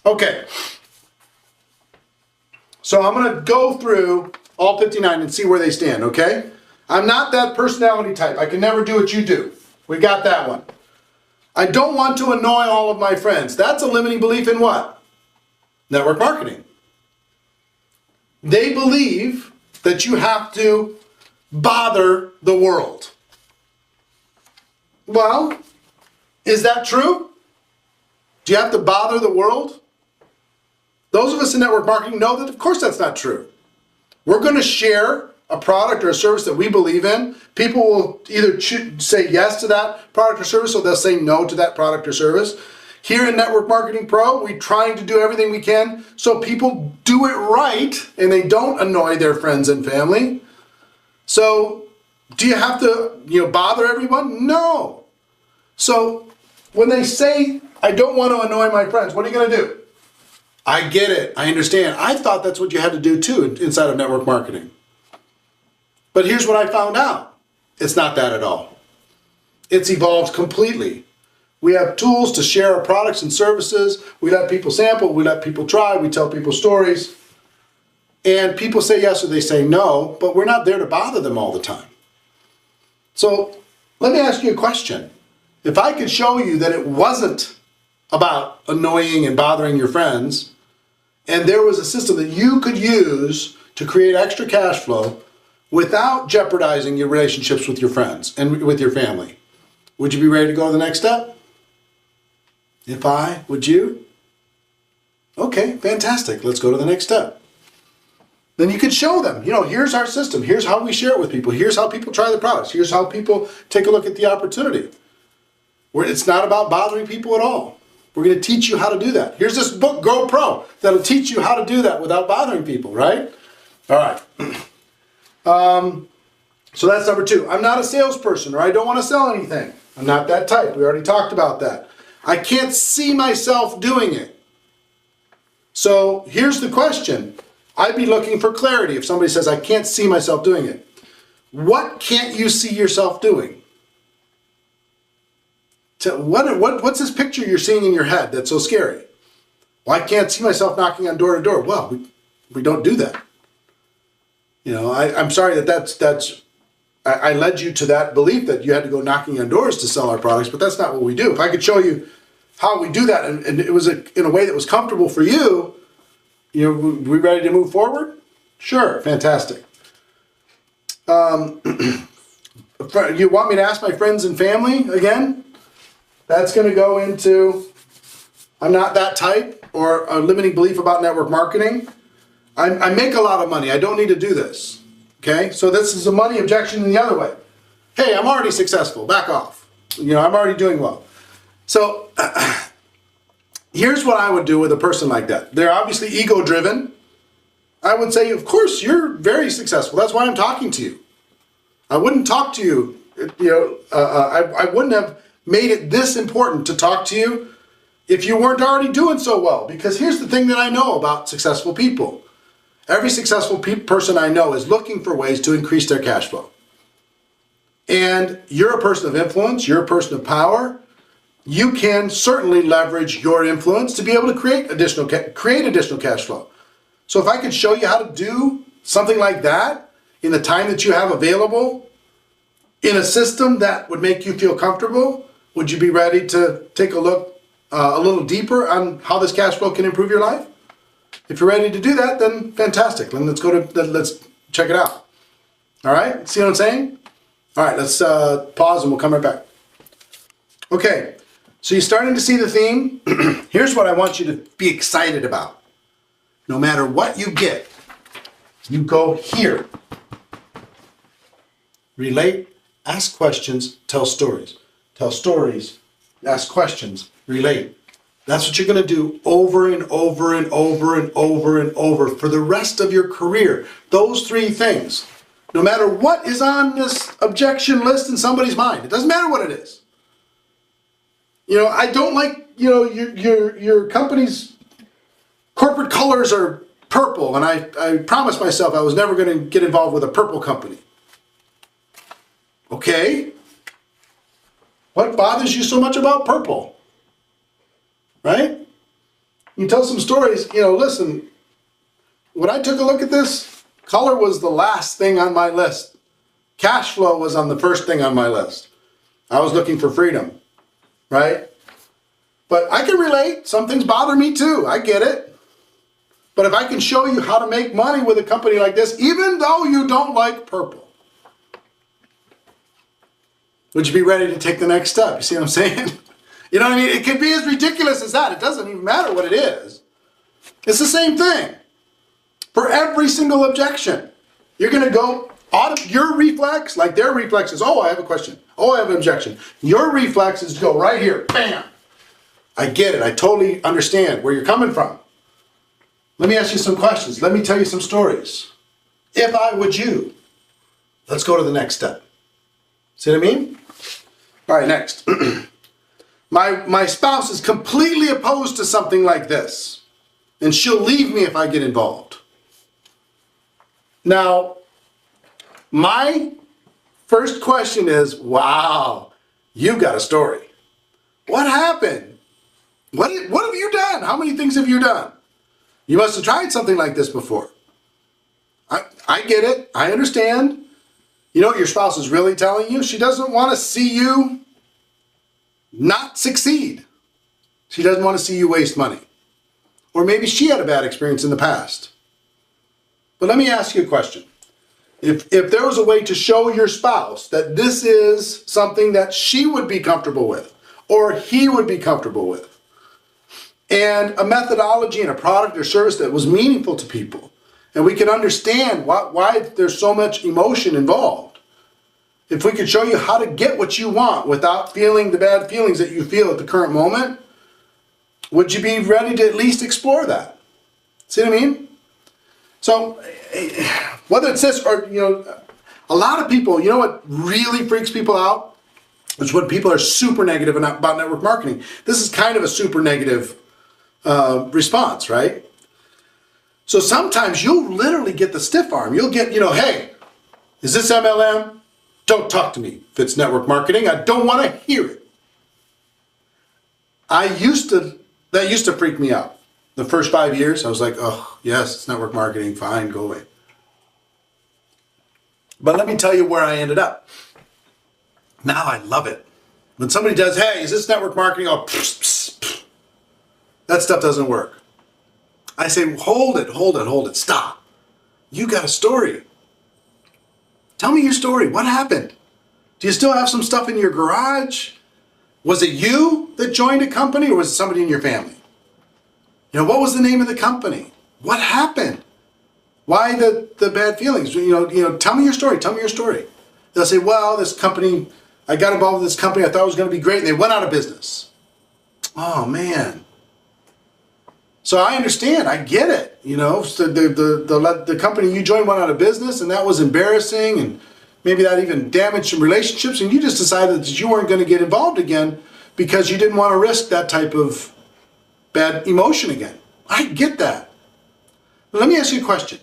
Okay. So I'm going to go through all 59 and see where they stand, okay? I'm not that personality type. I can never do what you do. We got that one. I don't want to annoy all of my friends. That's a limiting belief in what? Network marketing. They believe that you have to bother the world. Well, is that true? Do you have to bother the world? Those of us in network marketing know that of course that's not true. We're going to share a product or a service that we believe in. People will either say yes to that product or service or they'll say no to that product or service. Here in Network Marketing Pro, we're trying to do everything we can so people do it right and they don't annoy their friends and family. So do you have to bother everyone? No. So when they say, I don't want to annoy my friends, what are you going to do? I get it. I understand. I thought that's what you had to do too inside of network marketing. But here's what I found out. It's not that at all. It's evolved completely. We have tools to share our products and services. We let people sample. We let people try. We tell people stories. And people say yes or they say no, but we're not there to bother them all the time. So let me ask you a question. If I could show you that it wasn't about annoying and bothering your friends, and there was a system that you could use to create extra cash flow without jeopardizing your relationships with your friends and with your family, would you be ready to go to the next step? Would you? Okay, fantastic. Let's go to the next step. Then you could show them, here's our system. Here's how we share it with people. Here's how people try the products. Here's how people take a look at the opportunity. It's not about bothering people at all. We're going to teach you how to do that. Here's this book, Go Pro, that'll teach you how to do that without bothering people, right? All right. So that's number 2. I'm not a salesperson, or I don't want to sell anything. I'm not that type. We already talked about that. I can't see myself doing it. So here's the question. I'd be looking for clarity if somebody says, I can't see myself doing it. What can't you see yourself doing? What's this picture you're seeing in your head that's so scary? Well, I can't see myself knocking on door to door. Well, we don't do that. I'm sorry I led you to that belief that you had to go knocking on doors to sell our products, but that's not what we do. If I could show you how we do that and it was in a way that was comfortable for you, we ready to move forward? Sure, fantastic. You want me to ask my friends and family again? That's going to go into, I'm not that type, or a limiting belief about network marketing. I make a lot of money. I don't need to do this. Okay, so this is a money objection in the other way. Hey, I'm already successful. Back off. You know, I'm already doing well. So here's what I would do with a person like that. They're obviously ego-driven. I would say, of course, you're very successful. That's why I'm talking to you. I wouldn't talk to you. I wouldn't have made it this important to talk to you if you weren't already doing so well. Because here's the thing that I know about successful people. Every successful person I know is looking for ways to increase their cash flow. And you're a person of influence, you're a person of power. You can certainly leverage your influence to be able to create additional cash flow. So if I could show you how to do something like that in the time that you have available, in a system that would make you feel comfortable, would you be ready to take a look a little deeper on how this cash flow can improve your life? If you're ready to do that, then fantastic. Then let's check it out. All right, see what I'm saying? All right, let's pause and we'll come right back. Okay, so you're starting to see the theme. Here's what I want you to be excited about. No matter what you get, you go here. Relate, ask questions, tell stories. Tell stories, ask questions, relate. That's what you're going to do over and over and over and over and over for the rest of your career. Those three things. No matter what is on this objection list in somebody's mind. It doesn't matter what it is. You know, I don't like, you know, your company's corporate colors are purple, and I promised myself I was never going to get involved with a purple company. Okay. What bothers you so much about purple? Right? You tell some stories, you know, listen, when I took a look at this, color was the last thing on my list. Cash flow was on the first thing on my list. I was looking for freedom, right? But I can relate. Some things bother me too. I get it. But if I can show you how to make money with a company like this, even though you don't like purple, would you be ready to take the next step? You see what I'm saying? You know what I mean? It could be as ridiculous as that. It doesn't even matter what it is. It's the same thing. For every single objection, you're going to go, your reflex, like their reflex is, oh, I have a question. Oh, I have an objection. Your reflex is to go right here. Bam. I get it. I totally understand where you're coming from. Let me ask you some questions. Let me tell you some stories. If I would you, let's go to the next step. See what I mean? All right, next. My spouse is completely opposed to something like this, and she'll leave me if I get involved. Now, my first question is, wow, you got a story. What happened? What have you done? How many things have you done? You must have tried something like this before. I get it. I understand. You know what your spouse is really telling you? She doesn't want to see you not succeed. She doesn't want to see you waste money. Or maybe she had a bad experience in the past. But let me ask you a question. If there was a way to show your spouse that this is something that she would be comfortable with, or he would be comfortable with, and a methodology and a product or service that was meaningful to people, and we could understand why there's so much emotion involved, if we could show you how to get what you want without feeling the bad feelings that you feel at the current moment, would you be ready to at least explore that? See what I mean? So, whether it's this or, you know, a lot of people, you know what really freaks people out? It's when people are super negative about network marketing. This is kind of a super negative response, right? So sometimes you'll literally get the stiff arm. You'll get, you know, hey, is this MLM? Don't talk to me if it's network marketing. I don't want to hear it. That used to freak me out. The first 5 years, I was like, oh, yes, it's network marketing. Fine, go away. But let me tell you where I ended up. Now I love it. When somebody does, hey, is this network marketing? Oh, pss, pss, pss. That stuff doesn't work. I say, hold it, stop. You got a story. Tell me your story. What happened? Do you still have some stuff in your garage? Was it you that joined a company, or was it somebody in your family? What was the name of the company? What happened? Why the bad feelings? Tell me your story. Tell me your story. They'll say, well, this company, I got involved with this company. I thought it was going to be great. And they went out of business. Oh, man. So I understand. I get it. So the company you joined went out of business, and that was embarrassing, and maybe that even damaged some relationships, and you just decided that you weren't going to get involved again because you didn't want to risk that type of bad emotion again. I get that. But let me ask you a question.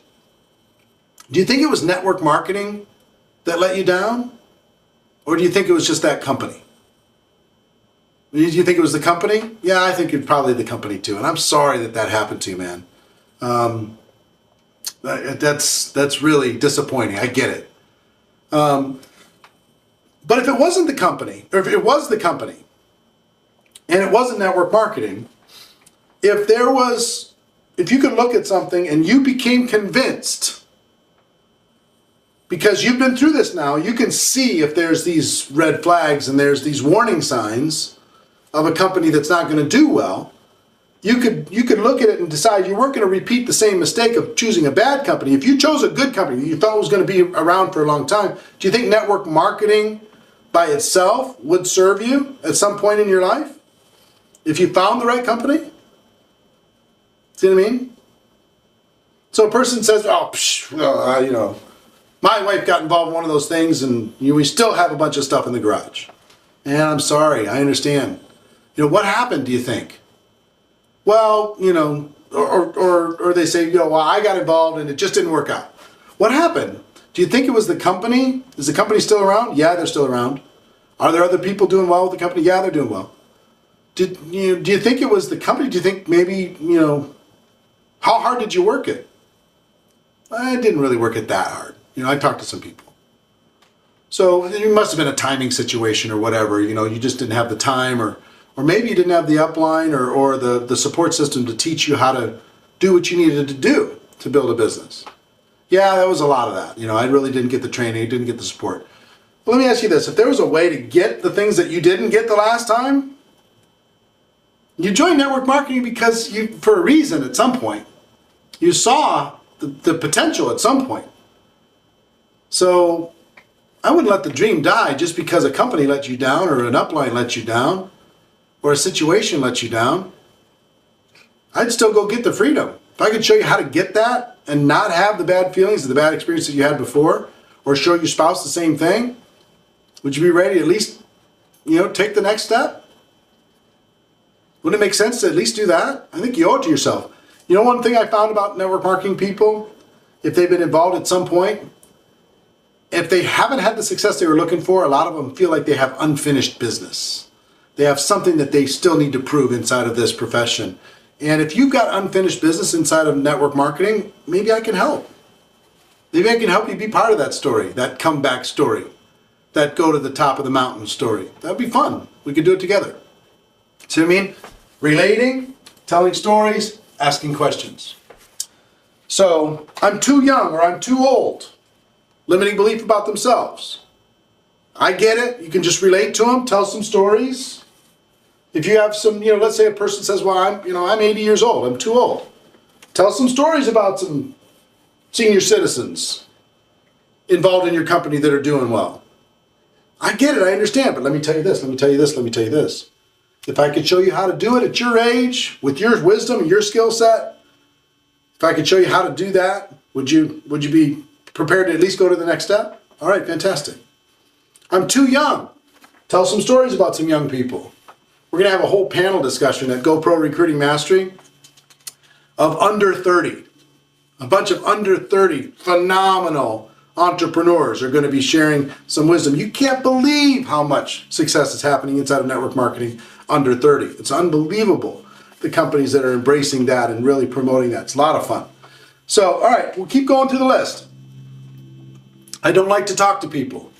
Do you think it was network marketing that let you down? Or do you think it was just that company? Do you think it was the company? Yeah, I think it's probably the company too. And I'm sorry that happened to you, man. That's really disappointing. I get it. But if it wasn't the company, or if it was the company, and it wasn't network marketing, if you could look at something and you became convinced, because you've been through this now, you can see if there's these red flags and there's these warning signs of a company that's not going to do well, you could look at it and decide you weren't going to repeat the same mistake of choosing a bad company. If you chose a good company you thought was going to be around for a long time, do you think network marketing by itself would serve you at some point in your life? If you found the right company? See what I mean? So a person says, my wife got involved in one of those things and we still have a bunch of stuff in the garage. And I'm sorry, I understand. What happened, do you think? Well, or they say, well, I got involved and it just didn't work out. What happened? Do you think it was the company? Is the company still around? Yeah, they're still around. Are there other people doing well with the company? Yeah, they're doing well. Do you think it was the company? Do you think maybe, how hard did you work it? I didn't really work it that hard. I talked to some people. So it must have been a timing situation or whatever. You just didn't have the time, or maybe you didn't have the upline or the support system to teach you how to do what you needed to do to build a business. Yeah, that was a lot of that. I really didn't get the training, didn't get the support. But let me ask you this. If there was a way to get the things that you didn't get the last time, you joined network marketing because for a reason at some point. You saw the potential at some point. So I wouldn't let the dream die just because a company let you down, or an upline let you down, or a situation let you down. I'd still go get the freedom. If I could show you how to get that and not have the bad feelings or the bad experiences you had before, or show your spouse the same thing, would you be ready to at least, take the next step? Wouldn't it make sense to at least do that? I think you owe it to yourself. One thing I found about network marketing people, if they've been involved at some point, if they haven't had the success they were looking for, a lot of them feel like they have unfinished business. They have something that they still need to prove inside of this profession. And if you've got unfinished business inside of network marketing, maybe I can help. Maybe I can help you be part of that story, that comeback story, that go to the top of the mountain story. That'd be fun. We could do it together. See what I mean? Relating, telling stories, asking questions. So, I'm too young or I'm too old. Limiting belief about themselves. I get it. You can just relate to them, tell some stories. If you have some, let's say a person says, well, I'm 80 years old. I'm too old. Tell some stories about some senior citizens involved in your company that are doing well. I get it. I understand. But let me tell you this. Let me tell you this. Let me tell you this. If I could show you how to do it at your age, with your wisdom and your skill set, if I could show you how to do that, would you be prepared to at least go to the next step? All right, fantastic. I'm too young. Tell some stories about some young people. We're going to have a whole panel discussion at GoPro Recruiting Mastery of under 30. A bunch of under 30 phenomenal entrepreneurs are going to be sharing some wisdom. You can't believe how much success is happening inside of network marketing under 30. It's unbelievable, the companies that are embracing that and really promoting that. It's a lot of fun. So, all right, we'll keep going through the list. I don't like to talk to people.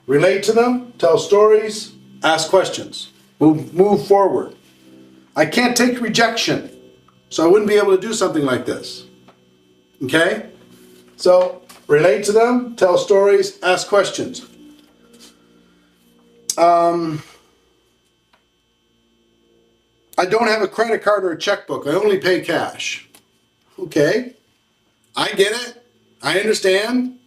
Relate to them, tell stories, ask questions. Move forward. I can't take rejection, so I wouldn't be able to do something like this. Okay? So, relate to them, tell stories, ask questions. I don't have a credit card or a checkbook. I only pay cash. Okay, I get it. I understand.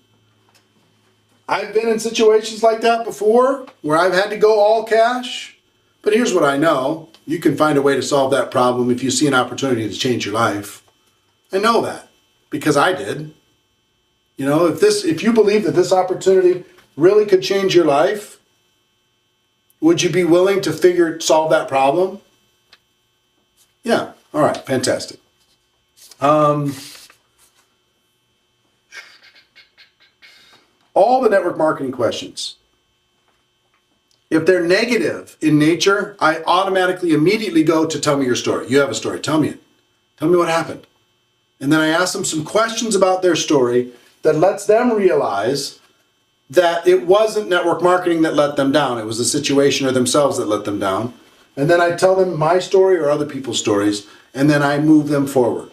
I've been in situations like that before where I've had to go all cash. But here's what I know. You can find a way to solve that problem if you see an opportunity to change your life. I know that because I did. You know, if you believe that this opportunity really could change your life, would you be willing to solve that problem? Yeah. All right. Fantastic. All the network marketing questions. If they're negative in nature, I automatically immediately go to tell me your story. You have a story. Tell me it. Tell me what happened. And then I ask them some questions about their story that lets them realize that it wasn't network marketing that let them down. It was the situation or themselves that let them down. And then I tell them my story or other people's stories, and then I move them forward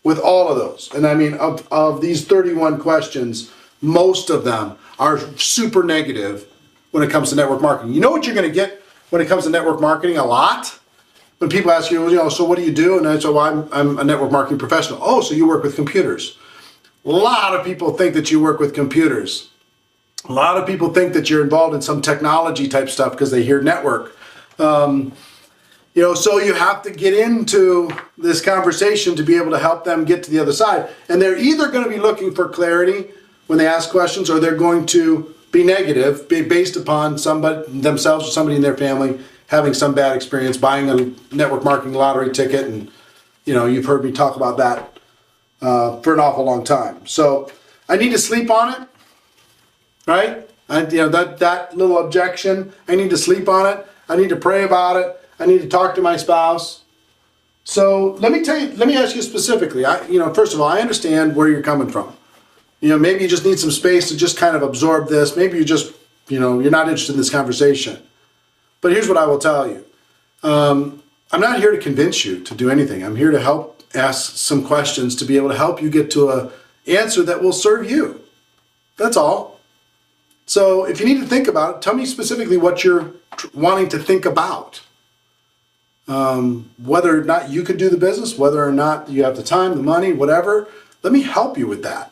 with all of those. And I mean, of these 31 questions, most of them are super negative when it comes to network marketing. You know what you're going to get when it comes to network marketing a lot? When people ask you, so what do you do? And I say, well, I'm a network marketing professional. Oh, so you work with computers. A lot of people think that you work with computers. A lot of people think that you're involved in some technology type stuff because they hear network. So you have to get into this conversation to be able to help them get to the other side. And they're either going to be looking for clarity when they ask questions, or they're going to be negative based upon somebody themselves or somebody in their family having some bad experience buying a network marketing lottery ticket. And you've heard me talk about that for an awful long time. So I need to sleep on it, right? That little objection, I need to sleep on it. I need to pray about it. I need to talk to my spouse. So let me ask you specifically. First of all, I understand where you're coming from. Maybe you just need some space to just kind of absorb this. Maybe you just, you're not interested in this conversation. But here's what I will tell you. I'm not here to convince you to do anything. I'm here to help ask some questions to be able to help you get to an answer that will serve you. That's all. So if you need to think about it, tell me specifically what you're wanting to think about. Whether or not you could do the business, whether or not you have the time, the money, whatever. Let me help you with that.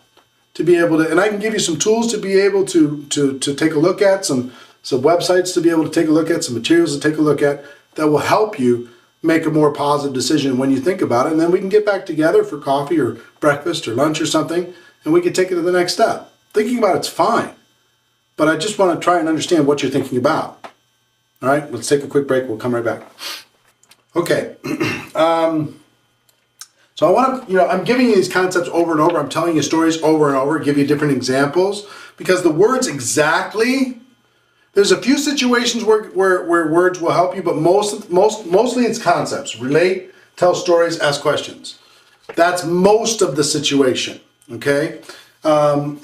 To be able to, and I can give you some tools to be able to take a look at, some websites to be able to take a look at, some materials to take a look at that will help you make a more positive decision when you think about it. And then we can get back together for coffee or breakfast or lunch or something, and we can take it to the next step. Thinking about it's fine, but I just want to try and understand what you're thinking about. All right, let's take a quick break. We'll come right back. Okay. So I want to, I'm giving you these concepts over and over. I'm telling you stories over and over, give you different examples, because the words exactly, there's a few situations where words will help you, but mostly it's concepts. Relate, tell stories, ask questions. That's most of the situation, okay? When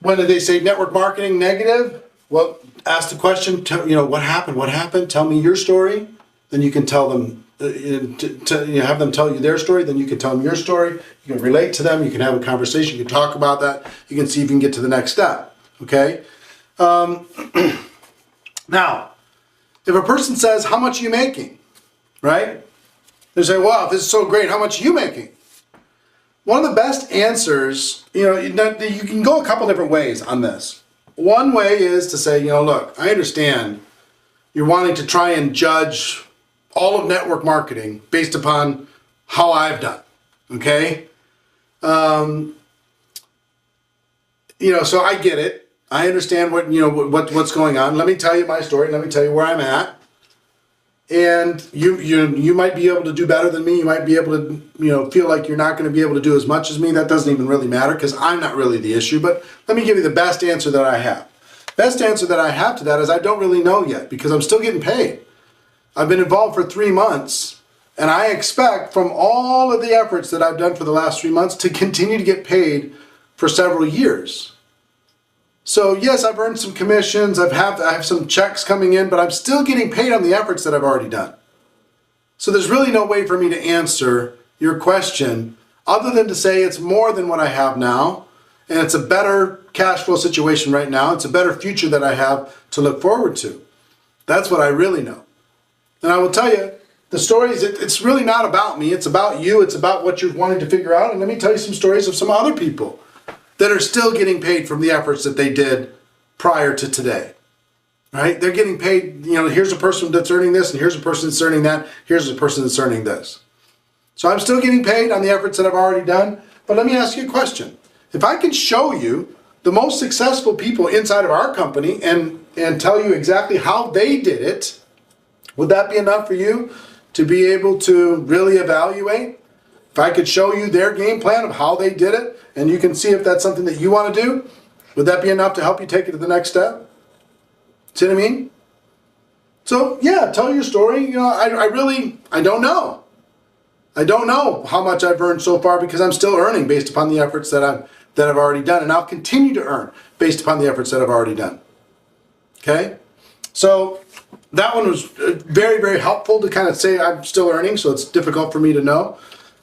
they say network marketing negative, well, ask the question, what happened? Tell me your story. Then you can tell them, have them tell you their story, then you can tell them your story, you can relate to them, you can have a conversation, you can talk about that, you can see if you can get to the next step, okay? Now, if a person says, how much are you making, right? They say, wow, this is so great, how much are you making? One of the best answers, you can go a couple different ways on this. One way is to say, look, I understand you're wanting to try and judge all of network marketing based upon how I've done, okay? So I get it. I understand what's going on. Let me tell you my story. Let me tell you where I'm at. And you might be able to do better than me. You might be able to, feel like you're not going to be able to do as much as me. That doesn't even really matter because I'm not really the issue. But let me give you the best answer that I have. Best answer that I have to that is I don't really know yet because I'm still getting paid. I've been involved for 3 months, and I expect from all of the efforts that I've done for the last 3 months to continue to get paid for several years. So yes, I've earned some commissions, I have some checks coming in, but I'm still getting paid on the efforts that I've already done. So there's really no way for me to answer your question other than to say it's more than what I have now, and it's a better cash flow situation right now. It's a better future that I have to look forward to. That's what I really know. And I will tell you, the stories, it's really not about me. It's about you. It's about what you're wanting to figure out. And let me tell you some stories of some other people that are still getting paid from the efforts that they did prior to today. Right? They're getting paid, here's a person that's earning this, and here's a person that's earning that, here's a person that's earning this. So I'm still getting paid on the efforts that I've already done. But let me ask you a question. If I could show you the most successful people inside of our company and tell you exactly how they did it, would that be enough for you to be able to really evaluate? If I could show you their game plan of how they did it, and you can see if that's something that you want to do, would that be enough to help you take it to the next step? See what I mean? So yeah, tell your story. I don't know. I don't know how much I've earned so far because I'm still earning based upon the efforts that I've already done, and I'll continue to earn based upon the efforts that I've already done. Okay? So that one was very, very helpful to kind of say I'm still earning, so it's difficult for me to know.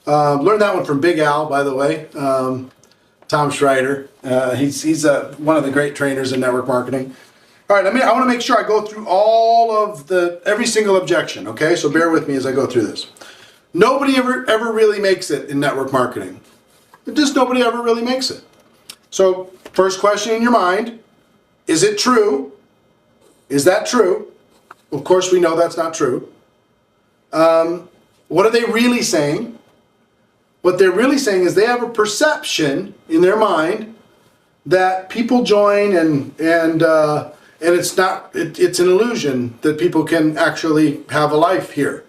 Learned that one from Big Al, by the way, Tom Schreider. He's one of the great trainers in network marketing. All right, I want to make sure I go through every single objection, okay? So bear with me as I go through this. Nobody ever really makes it in network marketing. Just nobody ever really makes it. So first question in your mind, is it true? Is that true? Of course we know that's not true. What are they really saying? What they're really saying is they have a perception in their mind that people join and it's an illusion that people can actually have a life here.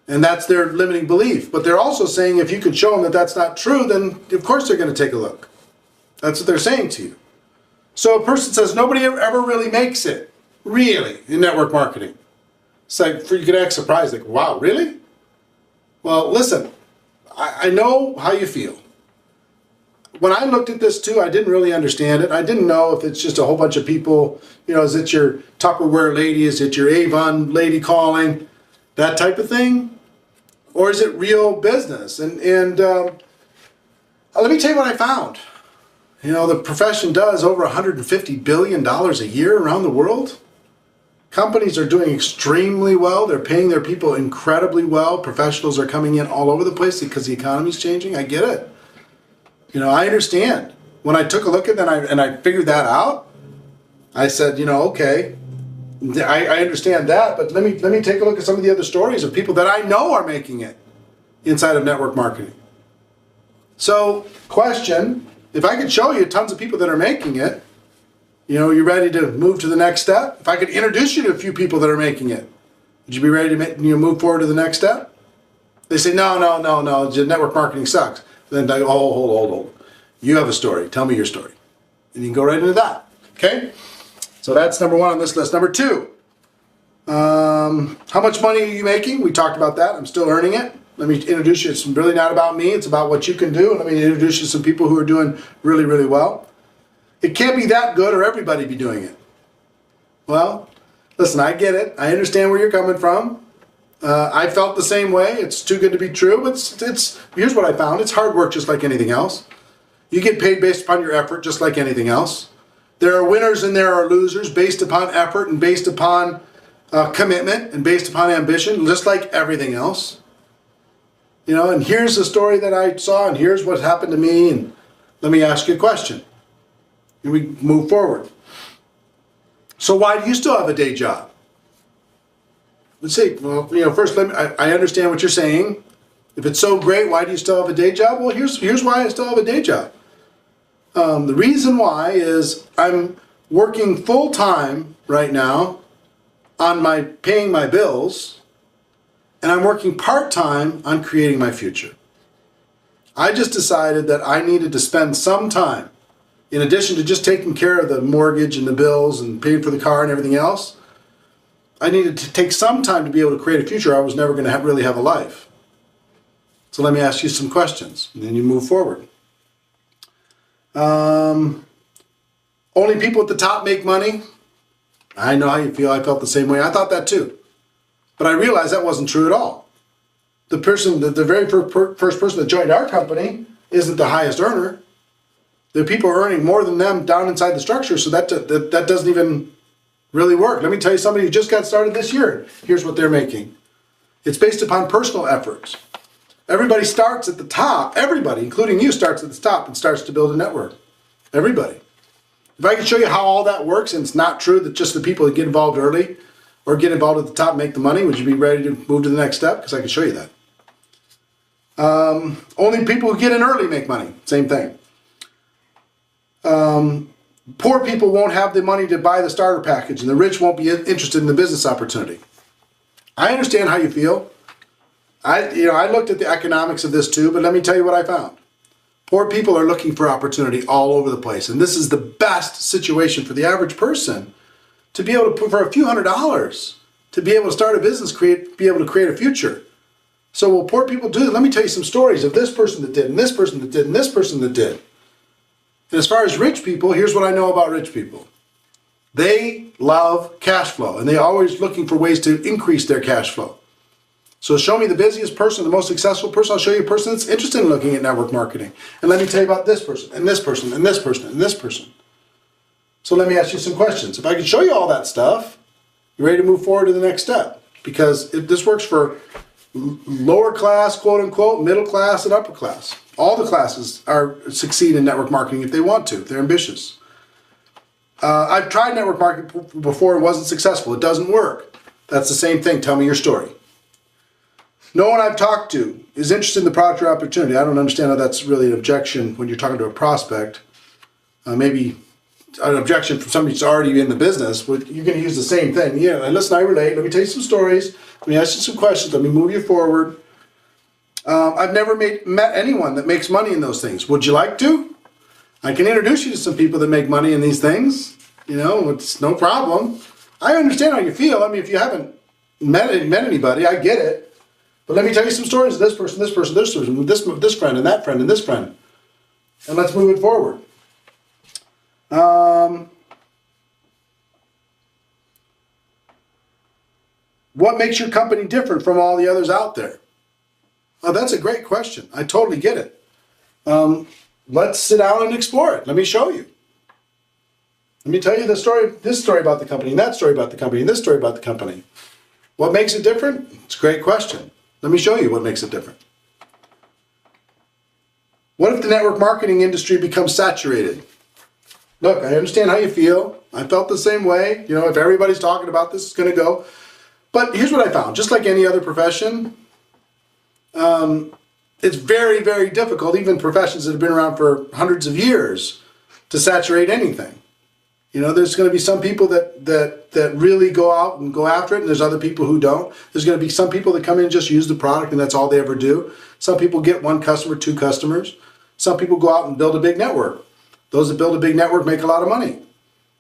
And that's their limiting belief. But they're also saying if you could show them that that's not true, then of course they're going to take a look. That's what they're saying to you. So a person says nobody ever really makes it, really, in network marketing. It's like, you could act surprised, like, wow, really? Well, listen, I know how you feel. When I looked at this too, I didn't really understand it. I didn't know if it's just a whole bunch of people, is it your Tupperware lady? Is it your Avon lady calling? That type of thing? Or is it real business? And let me tell you what I found. The profession does over $150 billion a year around the world. Companies are doing extremely well. They're paying their people incredibly well. Professionals are coming in all over the place because the economy's changing. I get it. I understand. When I took a look at that and I figured that out, I said, okay, I understand that, but let me take a look at some of the other stories of people that I know are making it inside of network marketing. So, question, if I could show you tons of people that are making it, you ready to move to the next step? If I could introduce you to a few people that are making it, would you be ready to move forward to the next step? They say, no, network marketing sucks. Then I go, hold. You have a story. Tell me your story. And you can go right into that. Okay? So that's number one on this list. Number two, how much money are you making? We talked about that. I'm still earning it. Let me introduce you. It's really not about me. It's about what you can do. And let me introduce you to some people who are doing really, really well. It can't be that good or everybody be doing it. Well, listen, I get it. I understand where you're coming from. I felt the same way. It's too good to be true. Here's what I found. It's hard work just like anything else. You get paid based upon your effort just like anything else. There are winners and there are losers based upon effort and based upon commitment and based upon ambition, just like everything else. And here's the story that I saw and here's what happened to me. And let me ask you a question. And we move forward. So why do you still have a day job? Let's see. Well, first, I understand what you're saying. If it's so great, why do you still have a day job? Well, here's why I still have a day job. The reason why is I'm working full-time right now on paying my bills, and I'm working part-time on creating my future. I just decided that I needed to spend some time, in addition to just taking care of the mortgage and the bills and paying for the car and everything else, I needed to take some time to be able to create a future. I was never going to really have a life. So let me ask you some questions, and then you move forward. Only people at the top make money. I know how you feel. I felt the same way. I thought that too. But I realized that wasn't true at all. The very first person that joined our company isn't the highest earner. There are people earning more than them down inside the structure, so that doesn't even really work. Let me tell you, somebody who just got started this year, here's what they're making. It's based upon personal efforts. Everybody starts at the top. Everybody, including you, starts at the top and starts to build a network. Everybody. If I can show you how all that works, and it's not true that just the people that get involved early or get involved at the top make the money, would you be ready to move to the next step? Because I can show you that. Only people who get in early make money. Same thing. Poor people won't have the money to buy the starter package, and the rich won't be interested in the business opportunity. I understand how you feel. I looked at the economics of this too, but let me tell you what I found. Poor people are looking for opportunity all over the place, and this is the best situation for the average person to be able to put for a few $100s to be able to start a business, be able to create a future. So will poor people do that? Let me tell you some stories of this person that did, and this person that did, and this person that did. And as far as rich people, here's what I know about rich people. They love cash flow, and they're always looking for ways to increase their cash flow. So show me the busiest person, the most successful person. I'll show you a person that's interested in looking at network marketing. And let me tell you about this person, and this person, and this person, and this person. So let me ask you some questions. If I can show you all that stuff, you're ready to move forward to the next step. Because this works for lower class, quote unquote, middle class, and upper class. All the classes succeed in network marketing if they want to, if they're ambitious. I've tried network marketing before and wasn't successful. It doesn't work. That's the same thing. Tell me your story. No one I've talked to is interested in the product or opportunity. I don't understand how that's really an objection when you're talking to a prospect. Maybe an objection from somebody who's already in the business. You're going to use the same thing. Yeah, listen, I relate. Let me tell you some stories. Let me ask you some questions. Let me move you forward. I've never met anyone that makes money in those things. Would you like to? I can introduce you to some people that make money in these things. It's no problem. I understand how you feel. I mean, if you haven't met anybody, I get it. But let me tell you some stories of this person, this person, this person, this friend, and that friend, and this friend. And let's move it forward. What makes your company different from all the others out there? Oh, that's a great question. I totally get it. Let's sit down and explore it. Let me show you. Let me tell you this story about the company, and that story about the company, and this story about the company. What makes it different? It's a great question. Let me show you what makes it different. What if the network marketing industry becomes saturated? Look, I understand how you feel. I felt the same way. If everybody's talking about this, it's going to go. But here's what I found. Just like any other profession, it's very, very difficult, even professions that have been around for hundreds of years, to saturate anything. There's going to be some people that really go out and go after it, and there's other people who don't. There's going to be some people that come in and just use the product, and that's all they ever do. Some people get one customer, two customers. Some people go out and build a big network. Those that build a big network make a lot of money.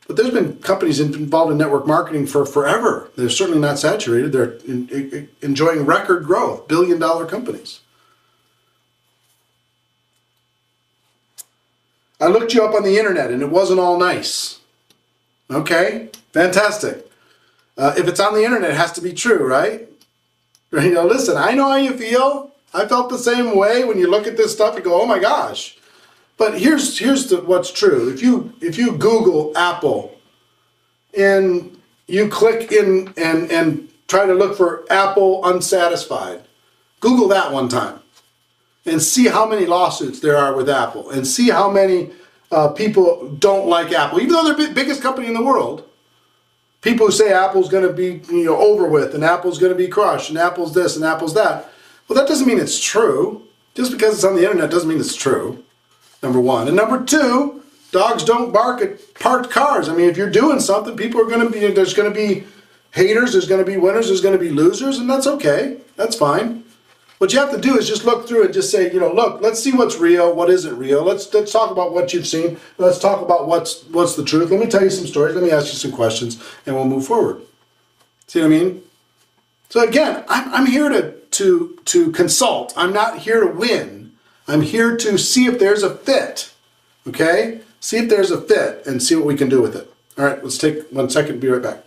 But there's been companies involved in network marketing for forever. They're certainly not saturated. They're enjoying record growth, billion-dollar companies. I looked you up on the internet, and it wasn't all nice. Okay, fantastic. If it's on the internet, it has to be true, right? Listen, I know how you feel. I felt the same way when you look at this stuff. You go, oh my gosh. But here's what's true. If you Google Apple and you click in and try to look for Apple unsatisfied, Google that one time and see how many lawsuits there are with Apple, and see how many people don't like Apple, even though they're the biggest company in the world. People who say Apple's going to be over with, and Apple's going to be crushed, and Apple's this, and Apple's that. Well, that doesn't mean it's true. Just because it's on the internet doesn't mean it's true. Number one. And number two, dogs don't bark at parked cars. I mean, if you're doing something, people are going to be, there's going to be haters, there's going to be winners, there's going to be losers, and that's okay. That's fine. What you have to do is just look through and just say, look, let's see what's real, what isn't real. Let's talk about what you've seen. Let's talk about what's the truth. Let me tell you some stories. Let me ask you some questions, and we'll move forward. See what I mean? So again, I'm here to consult. I'm not here to win. I'm here to see if there's a fit. Okay? See if there's a fit and see what we can do with it. All right, let's take 1 second and be right back.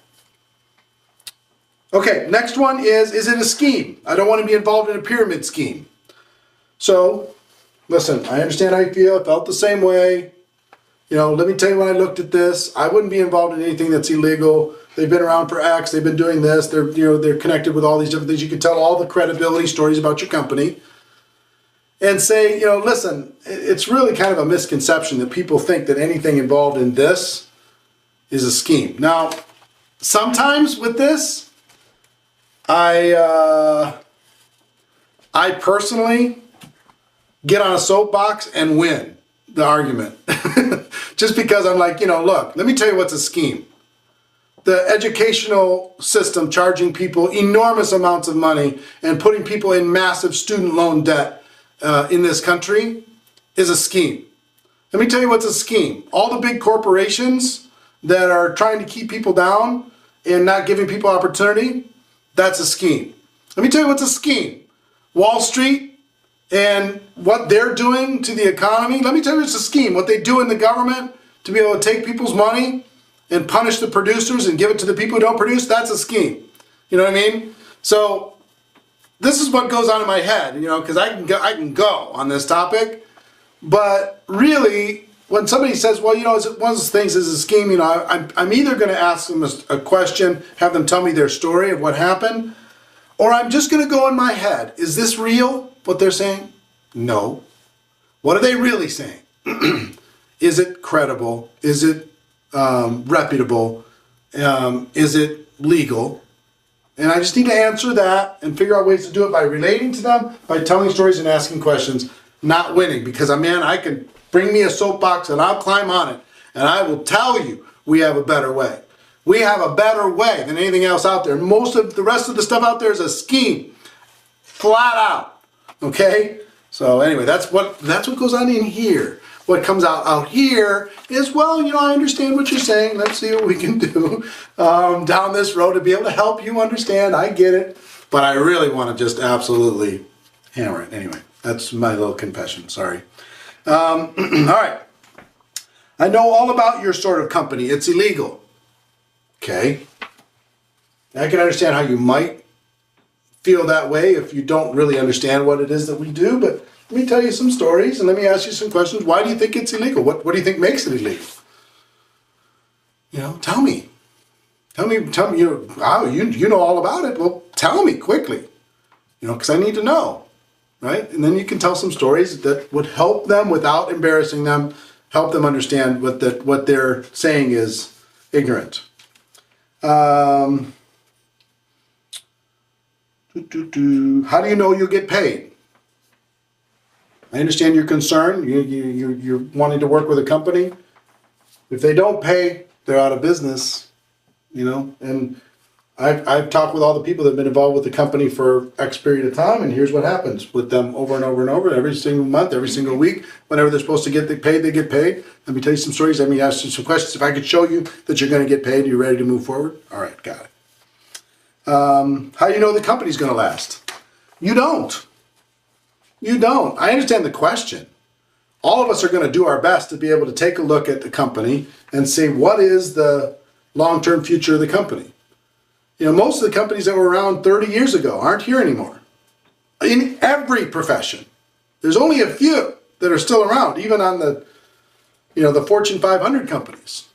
Okay, next one is it a scheme? I don't want to be involved in a pyramid scheme. So, listen, I understand how you feel. I felt the same way. let me tell you, when I looked at this, I wouldn't be involved in anything that's illegal. They've been around for X, they've been doing this, they're connected with all these different things. You can tell all the credibility stories about your company and say, listen, it's really kind of a misconception that people think that anything involved in this is a scheme. Now, sometimes with this, I personally get on a soapbox and win the argument. Just because I'm like, look, let me tell you what's a scheme. The educational system charging people enormous amounts of money and putting people in massive student loan debt in this country is a scheme. Let me tell you what's a scheme. All the big corporations that are trying to keep people down and not giving people opportunity, that's a scheme. Let me tell you what's a scheme. Wall Street and what they're doing to the economy, let me tell you it's a scheme. What they do in the government to be able to take people's money and punish the producers and give it to the people who don't produce, that's a scheme. You know what I mean? So this is what goes on in my head, because I can go on this topic. But really, when somebody says, well, is it one of those things is a scheme, I'm either going to ask them a question, have them tell me their story of what happened, or I'm just going to go in my head. Is this real, what they're saying? No. What are they really saying? Is it credible? Is it reputable? Is it legal? And I just need to answer that and figure out ways to do it by relating to them, by telling stories and asking questions, not winning. Because, I can bring me a soapbox and I'll climb on it. And I will tell you we have a better way. We have a better way than anything else out there. Most of the rest of the stuff out there is a scheme. Flat out. Okay? So anyway, that's what goes on in here. What comes out here is, well, I understand what you're saying. Let's see what we can do down this road to be able to help you understand. I get it. But I really want to just absolutely hammer it. Anyway, that's my little confession. Sorry. All right. I know all about your sort of company. It's illegal. Okay. I can understand how you might feel that way if you don't really understand what it is that we do, but let me tell you some stories and let me ask you some questions. Why do you think it's illegal? What do you think makes it illegal? Tell me. Tell me, you know all about it. Well, tell me quickly, because I need to know, right? And then you can tell some stories that would help them without embarrassing them, help them understand what they're saying is ignorant. How do you know you'll get paid? I understand your concern. You're wanting to work with a company. If they don't pay, they're out of business, And I've talked with all the people that have been involved with the company for X period of time, and here's what happens with them over and over and over, every single month, every single week. Whenever they're supposed to get paid, they get paid. Let me tell you some stories. Let me ask you some questions. If I could show you that you're going to get paid, you're ready to move forward? All right, got it. How do you know the company's going to last? You don't. You don't. I understand the question. All of us are going to do our best to be able to take a look at the company and say, what is the long-term future of the company? Most of the companies that were around 30 years ago aren't here anymore. In every profession. There's only a few that are still around, even on the Fortune 500 companies.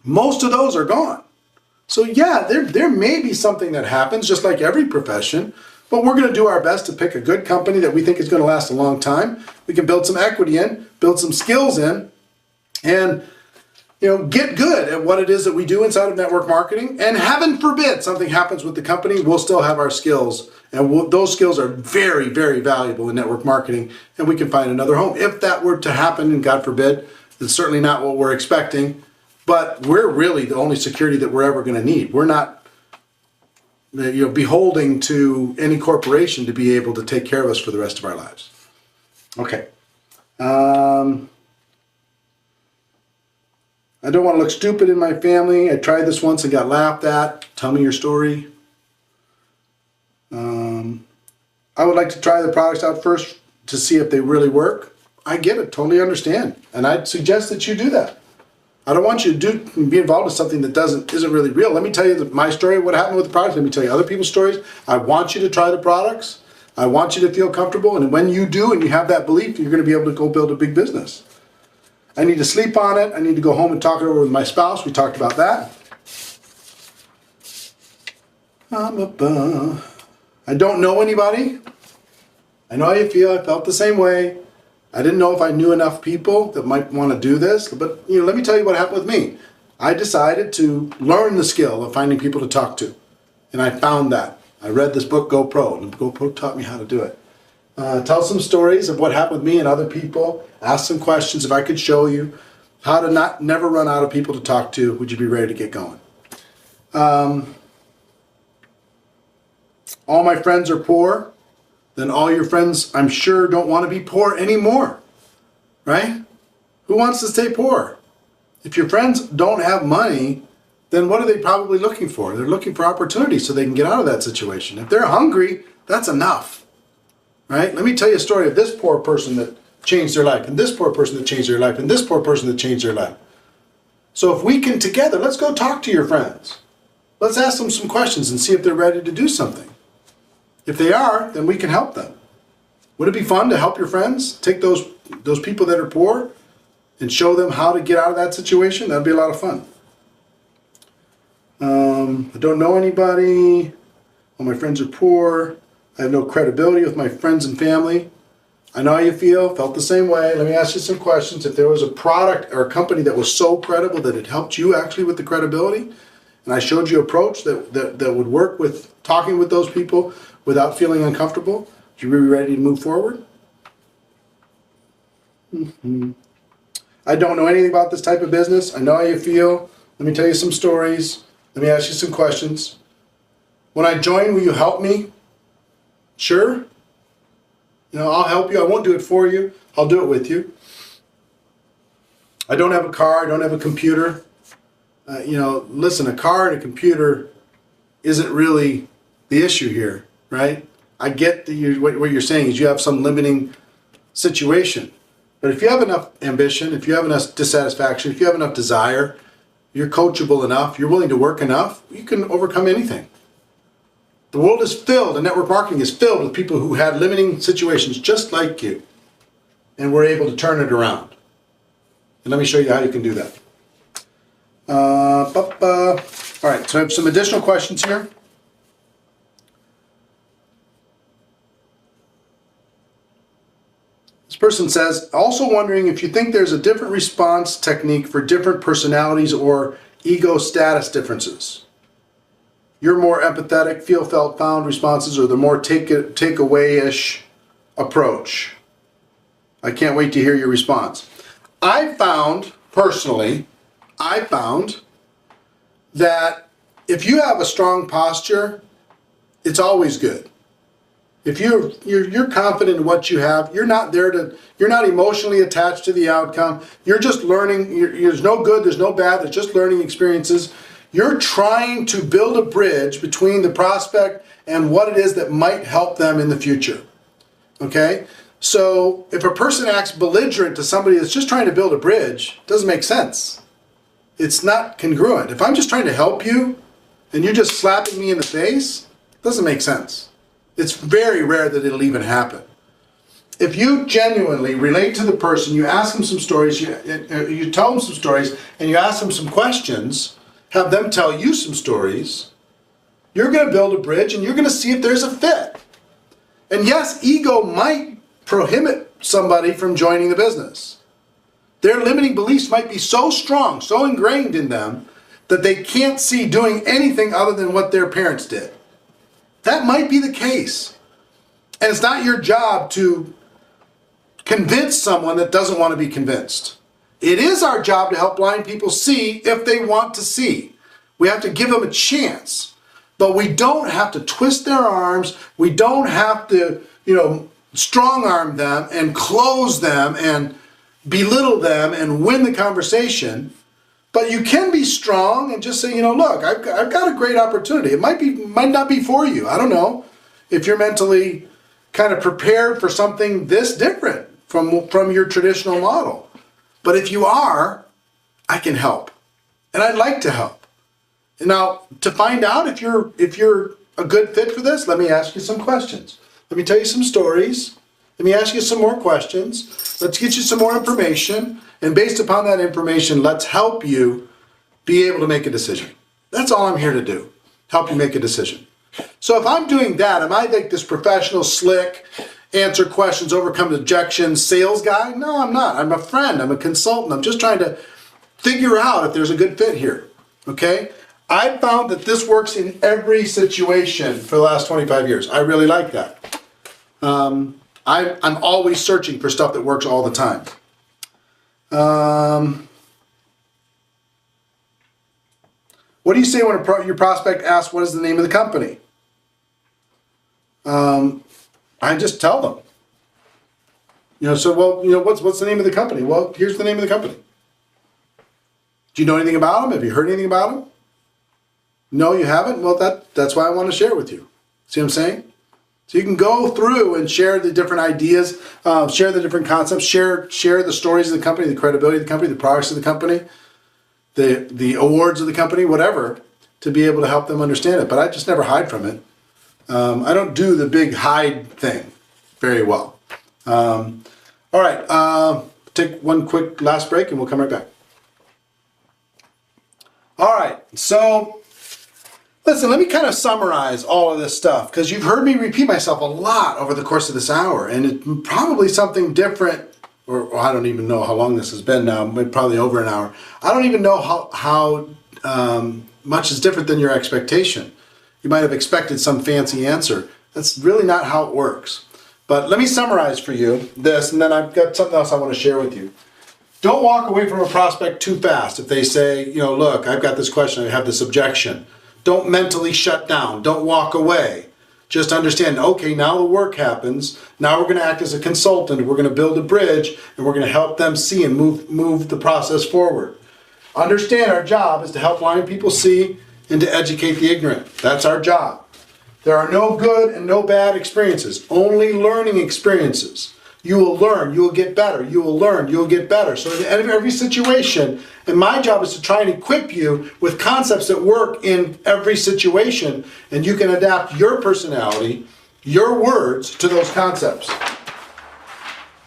Most of those are gone. So yeah, there may be something that happens, just like every profession, but we're going to do our best to pick a good company that we think is going to last a long time. We can build some equity in, build some skills in, and get good at what it is that we do inside of network marketing. And heaven forbid something happens with the company, we'll still have our skills. And those skills are very, very valuable in network marketing. And we can find another home. If that were to happen, and God forbid, it's certainly not what we're expecting. But we're really the only security that we're ever going to need. We're not beholding to any corporation to be able to take care of us for the rest of our lives. Okay. I don't want to look stupid in my family. I tried this once and got laughed at. Tell me your story. I would like to try the products out first to see if they really work. I get it. Totally understand. And I'd suggest that you do that. I don't want you to be involved in something that isn't really real. Let me tell you my story, what happened with the products. Let me tell you other people's stories. I want you to try the products. I want you to feel comfortable. And when you do and you have that belief, you're going to be able to go build a big business. I need to sleep on it. I need to go home and talk it over with my spouse. We talked about that. I don't know anybody. I know how you feel. I felt the same way. I didn't know if I knew enough people that might want to do this, but let me tell you what happened with me. I decided to learn the skill of finding people to talk to, and I found that. I read this book, GoPro, and GoPro taught me how to do it. Tell some stories of what happened with me and other people. Ask some questions. If I could show you how to never run out of people to talk to, would you be ready to get going? All my friends are poor. Then all your friends, I'm sure, don't want to be poor anymore. Right? Who wants to stay poor? If your friends don't have money, then what are they probably looking for? They're looking for opportunities so they can get out of that situation. If they're hungry, that's enough. Right? Let me tell you a story of this poor person that changed their life, and this poor person that changed their life, and this poor person that changed their life. So if we can together, let's go talk to your friends. Let's ask them some questions and see if they're ready to do something. If they are, then we can help them. Would it be fun to help your friends? Take those people that are poor and show them how to get out of that situation? That'd be a lot of fun. I don't know anybody. All my friends are poor. I have no credibility with my friends and family. I know how you feel. Felt the same way. Let me ask you some questions. If there was a product or a company that was so credible that it helped you actually with the credibility, and I showed you an approach that would work with talking with those people without feeling uncomfortable, would you be ready to move forward? I don't know anything about this type of business. I know how you feel. Let me tell you some stories. Let me ask you some questions. When I join, will you help me? Sure. I'll help you. I won't do it for you. I'll do it with you. I don't have a car. I don't have a computer. Listen, a car and a computer isn't really the issue here, right? I get what you're saying is you have some limiting situation. But if you have enough ambition, if you have enough dissatisfaction, if you have enough desire, you're coachable enough, you're willing to work enough, you can overcome anything. The world is filled, and network marketing is filled with people who had limiting situations just like you, and were able to turn it around. And let me show you how you can do that. All right, so I have some additional questions here. This person says, also wondering if you think there's a different response technique for different personalities or ego status differences. You're more empathetic, feel, felt, found responses, or the more take-away-ish approach. I can't wait to hear your response. I found, personally, that if you have a strong posture, it's always good. If you're confident in what you have, you're not emotionally attached to the outcome. You're just learning. There's no good, there's no bad, there's just learning experiences. You're trying to build a bridge between the prospect and what it is that might help them in the future. Okay? So if a person acts belligerent to somebody that's just trying to build a bridge, it doesn't make sense. It's not congruent. If I'm just trying to help you and you're just slapping me in the face, it doesn't make sense. It's very rare that it'll even happen. If you genuinely relate to the person, you ask them some stories, you tell them some stories, and you ask them some questions, have them tell you some stories, you're going to build a bridge and you're going to see if there's a fit. And yes, ego might prohibit somebody from joining the business. Their limiting beliefs might be so strong, so ingrained in them, that they can't see doing anything other than what their parents did. That might be the case. And it's not your job to convince someone that doesn't want to be convinced. It is our job to help blind people see if they want to see. We have to give them a chance. But we don't have to twist their arms. We don't have to, strong arm them and close them and belittle them and win the conversation. But you can be strong and just say, look, I've got a great opportunity. It might not be for you. I don't know if you're mentally kind of prepared for something this different from your traditional model. But if you are, I can help. And I'd like to help. And now, to find out if you're a good fit for this, let me ask you some questions. Let me tell you some stories, Let me ask you some more questions. Let's get you some more information. And based upon that information, let's help you be able to make a decision. That's all I'm here to do. Help you make a decision. So if I'm doing that, am I like this professional, slick, answer questions, overcome objections, sales guy? No, I'm not. I'm a friend. I'm a consultant. I'm just trying to figure out if there's a good fit here. Okay? I found that this works in every situation for the last 25 years. I really like that. I'm always searching for stuff that works all the time. What do you say when your prospect asks what is the name of the company? I just tell them. What's the name of the company? Well, here's the name of the company. Do you know anything about them? Have you heard anything about them? No, you haven't? Well, that's why I want to share it with you. See what I'm saying? So you can go through and share the different ideas, share the different concepts, share the stories of the company, the credibility of the company, the products of the company, the awards of the company, whatever, to be able to help them understand it. But I just never hide from it. I don't do the big hide thing very well. All right, take one quick last break and we'll come right back. All right, so listen, let me kind of summarize all of this stuff because you've heard me repeat myself a lot over the course of this hour, and it's probably something different, or I don't even know how long this has been now, probably over an hour. I don't even know how much is different than your expectation. You might have expected some fancy answer. That's really not how it works. But let me summarize for you this, and then I've got something else I want to share with you. Don't walk away from a prospect too fast. If they say, look, I've got this question, I have this objection. Don't mentally shut down. Don't walk away. Just understand, okay, now the work happens. Now we're going to act as a consultant. We're going to build a bridge, and we're going to help them see and move the process forward. Understand our job is to help blind people see and to educate the ignorant. That's our job. There are no good and no bad experiences, only learning experiences. You will learn, you will get better, you will learn, you will get better. So in every situation, and my job is to try and equip you with concepts that work in every situation, and you can adapt your personality, your words to those concepts.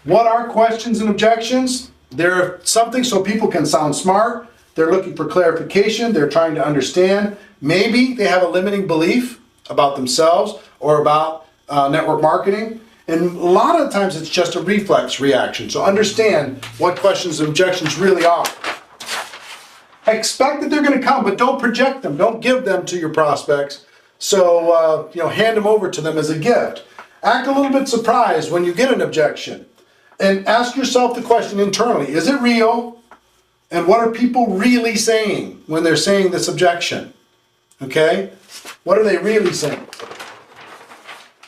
What are questions and objections? They're something so people can sound smart. They're looking for clarification. They're trying to understand. Maybe they have a limiting belief about themselves or about network marketing. And a lot of times it's just a reflex reaction. So understand what questions and objections really are. Expect that they're going to come, but don't project them. Don't give them to your prospects. So, hand them over to them as a gift. Act a little bit surprised when you get an objection. And ask yourself the question internally, is it real? And what are people really saying when they're saying this objection? Okay? What are they really saying?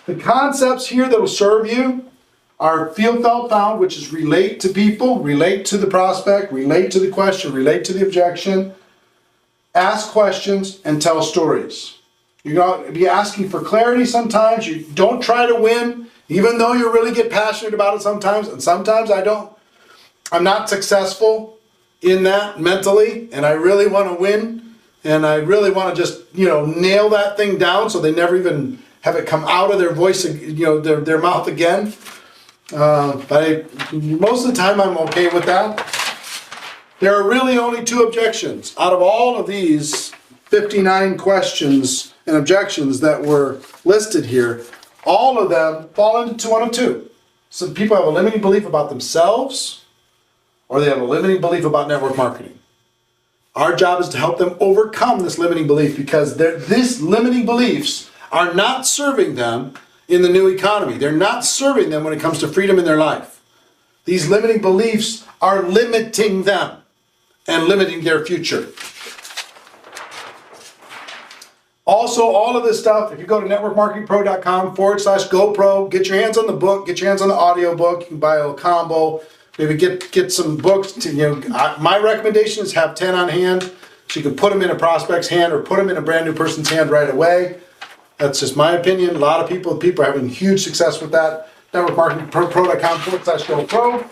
The concepts here that will serve you are feel, felt, found, which is relate to people, relate to the prospect, relate to the question, relate to the objection, ask questions, and tell stories. You're going to be asking for clarity sometimes. You don't try to win, even though you really get passionate about it sometimes, and sometimes I don't. I'm not successful in that mentally, and I really want to win, and I really want to just, nail that thing down so they never even have it come out of their voice, their mouth again. But most of the time I'm okay with that. There are really only two objections. Out of all of these 59 questions and objections that were listed here, all of them fall into one of two. Some people have a limiting belief about themselves, or they have a limiting belief about network marketing. Our job is to help them overcome this limiting belief, because these limiting beliefs are not serving them in the new economy. They're not serving them when it comes to freedom in their life. These limiting beliefs are limiting them and limiting their future. Also, all of this stuff, if you go to networkmarketingpro.com/GoPro, get your hands on the book, get your hands on the audio book. You can buy a combo, maybe get some books. My recommendation is have 10 on hand, so you can put them in a prospect's hand or put them in a brand new person's hand right away. That's just my opinion. A lot of people are having huge success with that. networkmarketingpro.com/GoPro.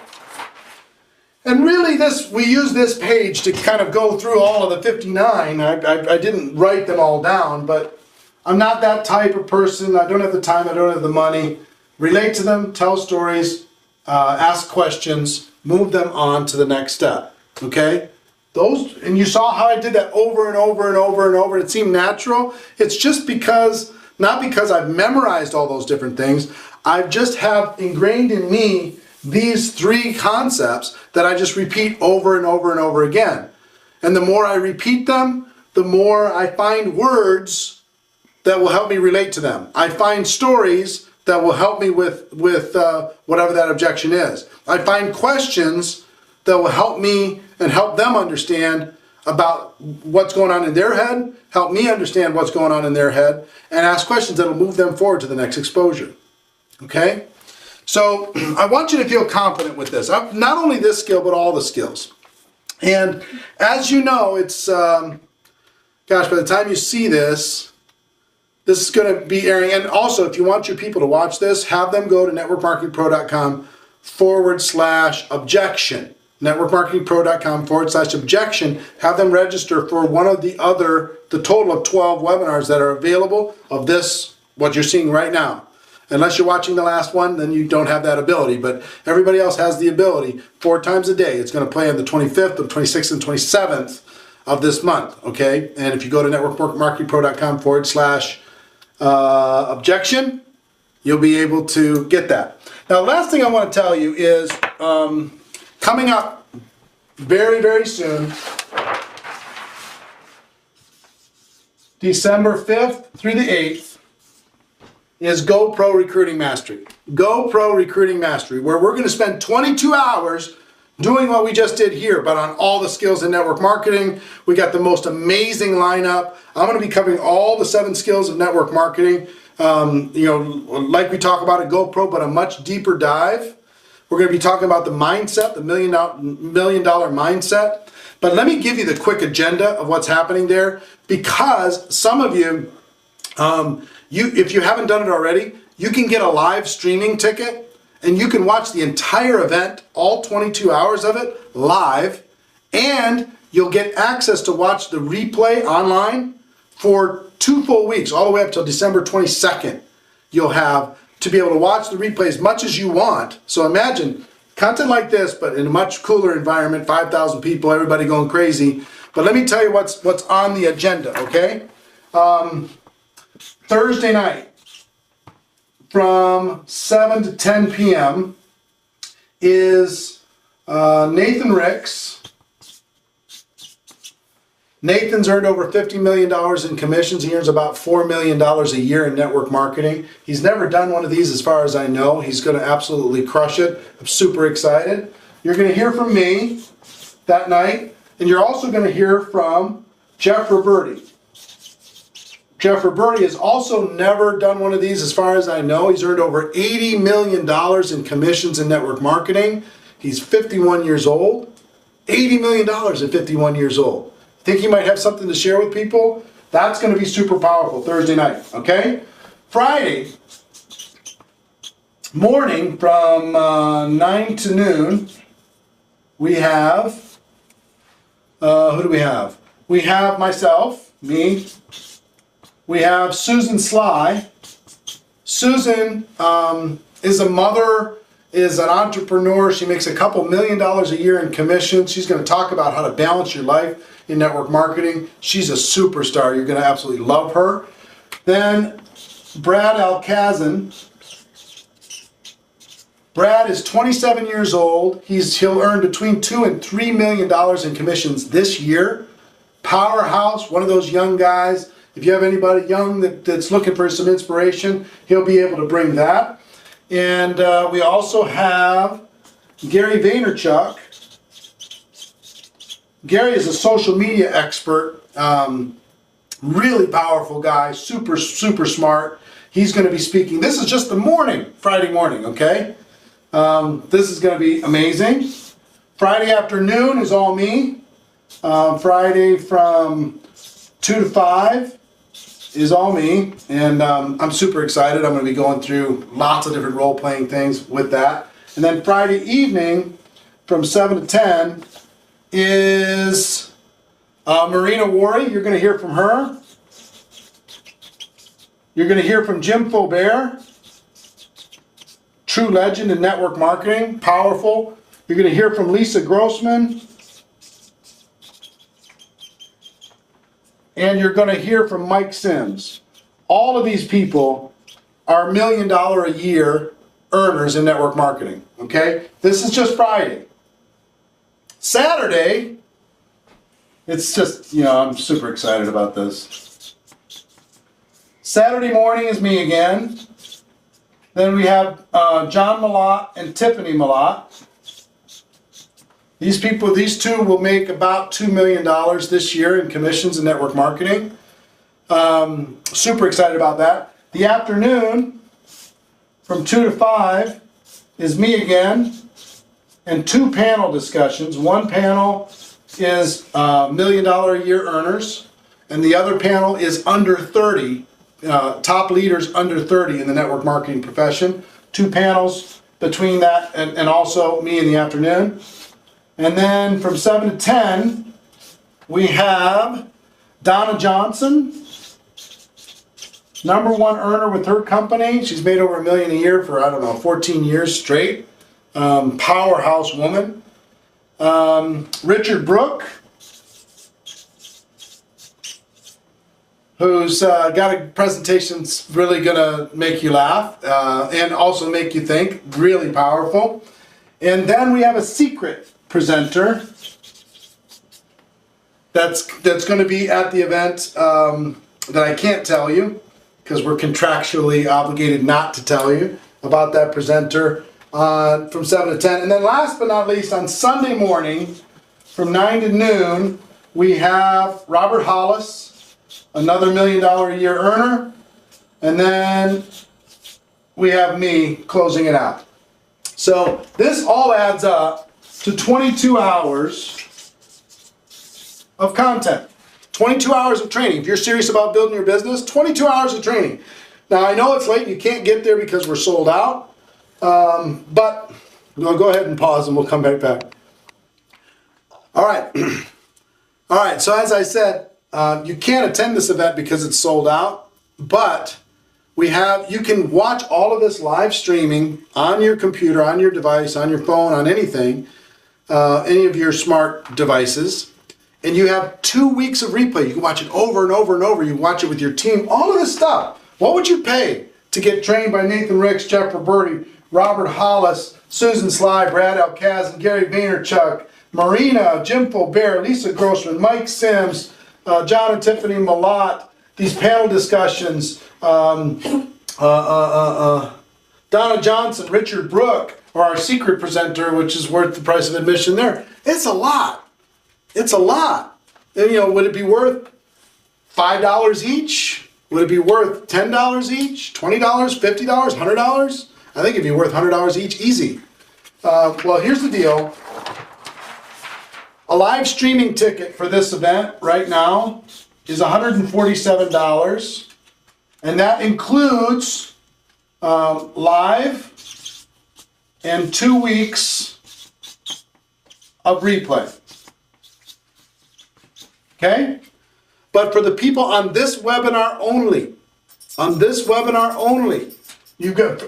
And really we use this page to kind of go through all of the 59. I didn't write them all down, but I'm not that type of person. I don't have the time, I don't have the money. relate to them, tell stories, ask questions, move them on to the next step. Okay? Those, and you saw how I did that over and over and over and over. It seemed natural. It's just because, not because I've memorized all those different things. I just have ingrained in me these three concepts that I just repeat over and over and over again. And the more I repeat them, the more I find words that will help me relate to them. I find stories that will help me with whatever that objection is. I find questions that will help me and help them understand about what's going on in their head, help me understand what's going on in their head, and ask questions that will move them forward to the next exposure. Okay? So I want you to feel confident with this. Not only this skill, but all the skills. And as you know, it's, gosh, by the time you see this, this is going to be airing. And also, if you want your people to watch this, have them go to networkmarketingpro.com/objection. networkmarketingpro.com/objection. Have them register for one of the total of 12 webinars that are available of this, what you're seeing right now. Unless you're watching the last one, then you don't have that ability. But everybody else has the ability 4 times a day. It's going to play on the 25th, the 26th, and 27th of this month. Okay? And if you go to networkmarketingpro.com/objection, you'll be able to get that. Now, the last thing I want to tell you is coming up very, very soon, December 5th through the 8th, is GoPro Recruiting Mastery. GoPro Recruiting Mastery, where we're going to spend 22 hours doing what we just did here, but on all the skills in network marketing. We got the most amazing lineup. I'm going to be covering all the 7 skills of network marketing. You know, like we talk about at GoPro, but a much deeper dive. We're going to be talking about the mindset, the $1 million mindset. But let me give you the quick agenda of what's happening there, because some of you, if you haven't done it already, you can get a live streaming ticket and you can watch the entire event, all 22 hours of it, live, and you'll get access to watch the replay online for 2 full weeks, all the way up till December 22nd. You'll have to be able to watch the replay as much as you want. So imagine content like this, but in a much cooler environment, 5,000 people, everybody going crazy. But let me tell you what's on the agenda, okay? Thursday night from 7 to 10 p.m. is Nathan Ricks. Nathan's earned over $50 million in commissions. He earns about $4 million a year in network marketing. He's never done one of these as far as I know. He's going to absolutely crush it. I'm super excited. You're going to hear from me that night, and you're also going to hear from Jeff Roberti. Jeff Roberti has also never done one of these as far as I know. He's earned over $80 million in commissions in network marketing. He's 51 years old. $80 million at 51 years old. Think he might have something to share with people? That's going to be super powerful Thursday night, okay? Friday morning from 9 to noon, we have, who do we have? We have myself, me. We have Susan Sly. Susan is a mother, is an entrepreneur. She makes a couple $1 million a year in commissions. She's going to talk about how to balance your life in network marketing. She's a superstar. You're going to absolutely love her. Then Brad Alcazan. Brad is 27 years old. He'll earn between $2 and $3 million in commissions this year. Powerhouse, one of those young guys. If you have anybody young that's looking for some inspiration, he'll be able to bring that. And we also have Gary Vaynerchuk. Gary is a social media expert, really powerful guy, super, super smart. He's going to be speaking. This is just the morning, Friday morning, okay? This is going to be amazing. Friday afternoon is all me. Friday from 2 to 5 is all me. And I'm super excited. I'm going to be going through lots of different role-playing things with that. And then Friday evening from 7 to 10 is Marina Wari. You're going to hear from her. You're going to hear from Jim Faubert. true legend in network marketing, powerful. You're going to hear from Lisa Grossman. And you're going to hear from Mike Sims. All of these people are $1 million a year earners in network marketing. Okay? This is just Friday. Saturday, it's just, I'm super excited about this. Saturday morning is me again. Then we have John Malott and Tiffany Malott. These two will make about $2 million this year in commissions and network marketing. Super excited about that. The afternoon, from 2 to 5, is me again, and 2 panel discussions. One panel is $1 million a year earners, and the other panel is under 30, top leaders under 30 in the network marketing profession. 2 panels between that and also me in the afternoon. And then from 7 to 10, we have Donna Johnson, #1 earner with her company. She's made over $1 million a year for, 14 years straight. Powerhouse woman. Richard Brook, who's got a presentation that's really going to make you laugh and also make you think. Really powerful. And then we have a secret presenter that's going to be at the event that I can't tell you because we're contractually obligated not to tell you about that presenter from 7 to 10. And then last but not least, on Sunday morning from 9 to noon, we have Robert Hollis, another $1 million a year earner. And then we have me closing it out. So this all adds up to 22 hours of content. 22 hours of training. If you're serious about building your business, 22 hours of training. Now I know it's late, you can't get there because we're sold out, but we'll go ahead and pause and we'll come back. All right. All right, so as I said, you can't attend this event because it's sold out, but you can watch all of this live streaming on your computer, on your device, on your phone, on anything, any of your smart devices, and you have 2 weeks of replay. You can watch it over and over and over. You can watch it with your team, all of this stuff. What would you pay to get trained by Nathan Ricks, Jeff Roberti, Robert Hollis, Susan Sly, Brad Alcaz, and Gary Vaynerchuk, Marina, Jim Faubert, Lisa Grossman, Mike Sims, John and Tiffany Malott, these panel discussions, Donna Johnson, Richard Brook, or our secret presenter, which is worth the price of admission there. It's a lot. It's a lot. And, would it be worth $5 each? Would it be worth $10 each? $20, $50, $100? I think it'd be worth $100 each, easy. Well, here's the deal. A live streaming ticket for this event right now is $147, and that includes live and 2 weeks of replay. Okay? But for the people on this webinar only, you get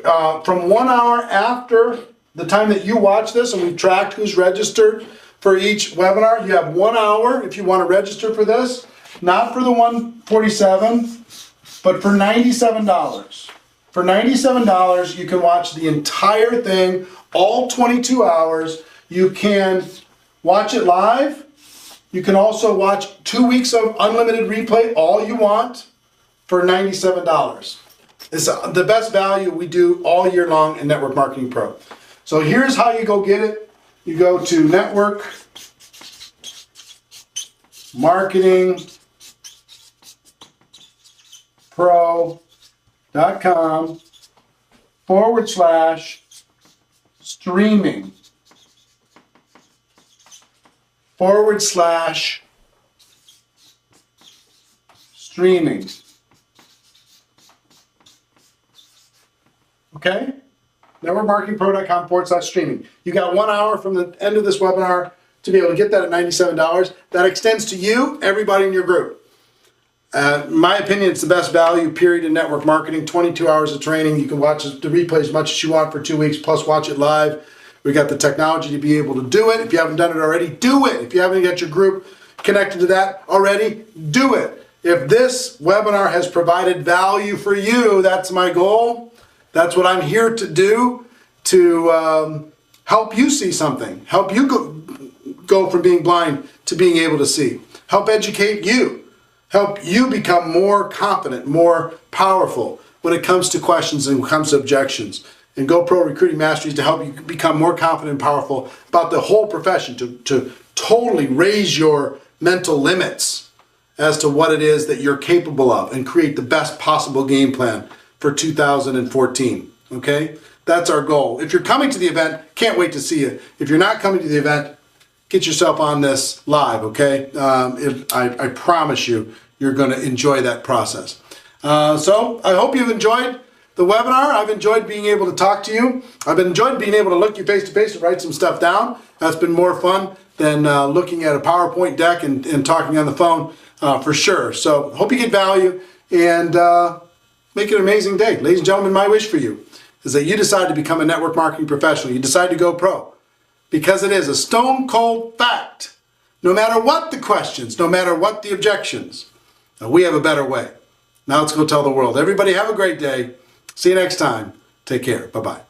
from 1 hour after the time that you watch this, and we've tracked who's registered for each webinar. You have 1 hour if you want to register for this, not for the $147, but for $97. For $97, you can watch the entire thing, all 22 hours. You can watch it live. You can also watch 2 weeks of unlimited replay, all you want, for $97. It's the best value we do all year long in Network Marketing Pro. So here's how you go get it. You go to Network Marketing pro.com/streaming /streaming. Okay? NetworkMarketingPro.com/streaming. You got 1 hour from the end of this webinar to be able to get that at $97. That extends to you, everybody in your group. In my opinion, it's the best value period in network marketing. 22 hours of training. You can watch the replay as much as you want for 2 weeks, plus watch it live. We got the technology to be able to do it. If you haven't done it already, do it. If you haven't got your group connected to that already, do it. If this webinar has provided value for you, that's my goal. That's what I'm here to do, to help you see something, help you go from being blind to being able to see, help educate you, help you become more confident, more powerful when it comes to questions and when it comes to objections. And GoPro Recruiting Mastery is to help you become more confident and powerful about the whole profession, to totally raise your mental limits as to what it is that you're capable of and create the best possible game plan for 2014, okay? That's our goal. If you're coming to the event, can't wait to see you. If you're not coming to the event, get yourself on this live, okay? I promise you, you're gonna enjoy that process. So I hope you've enjoyed the webinar. I've enjoyed being able to talk to you. I've enjoyed being able to look you face to face and write some stuff down. That's been more fun than looking at a PowerPoint deck and talking on the phone for sure. So hope you get value and make it an amazing day. Ladies and gentlemen, my wish for you is that you decide to become a network marketing professional. You decide to go pro, because it is a stone cold fact. No matter what the questions, no matter what the objections, we have a better way. Now let's go tell the world. Everybody have a great day. See you next time. Take care. Bye-bye.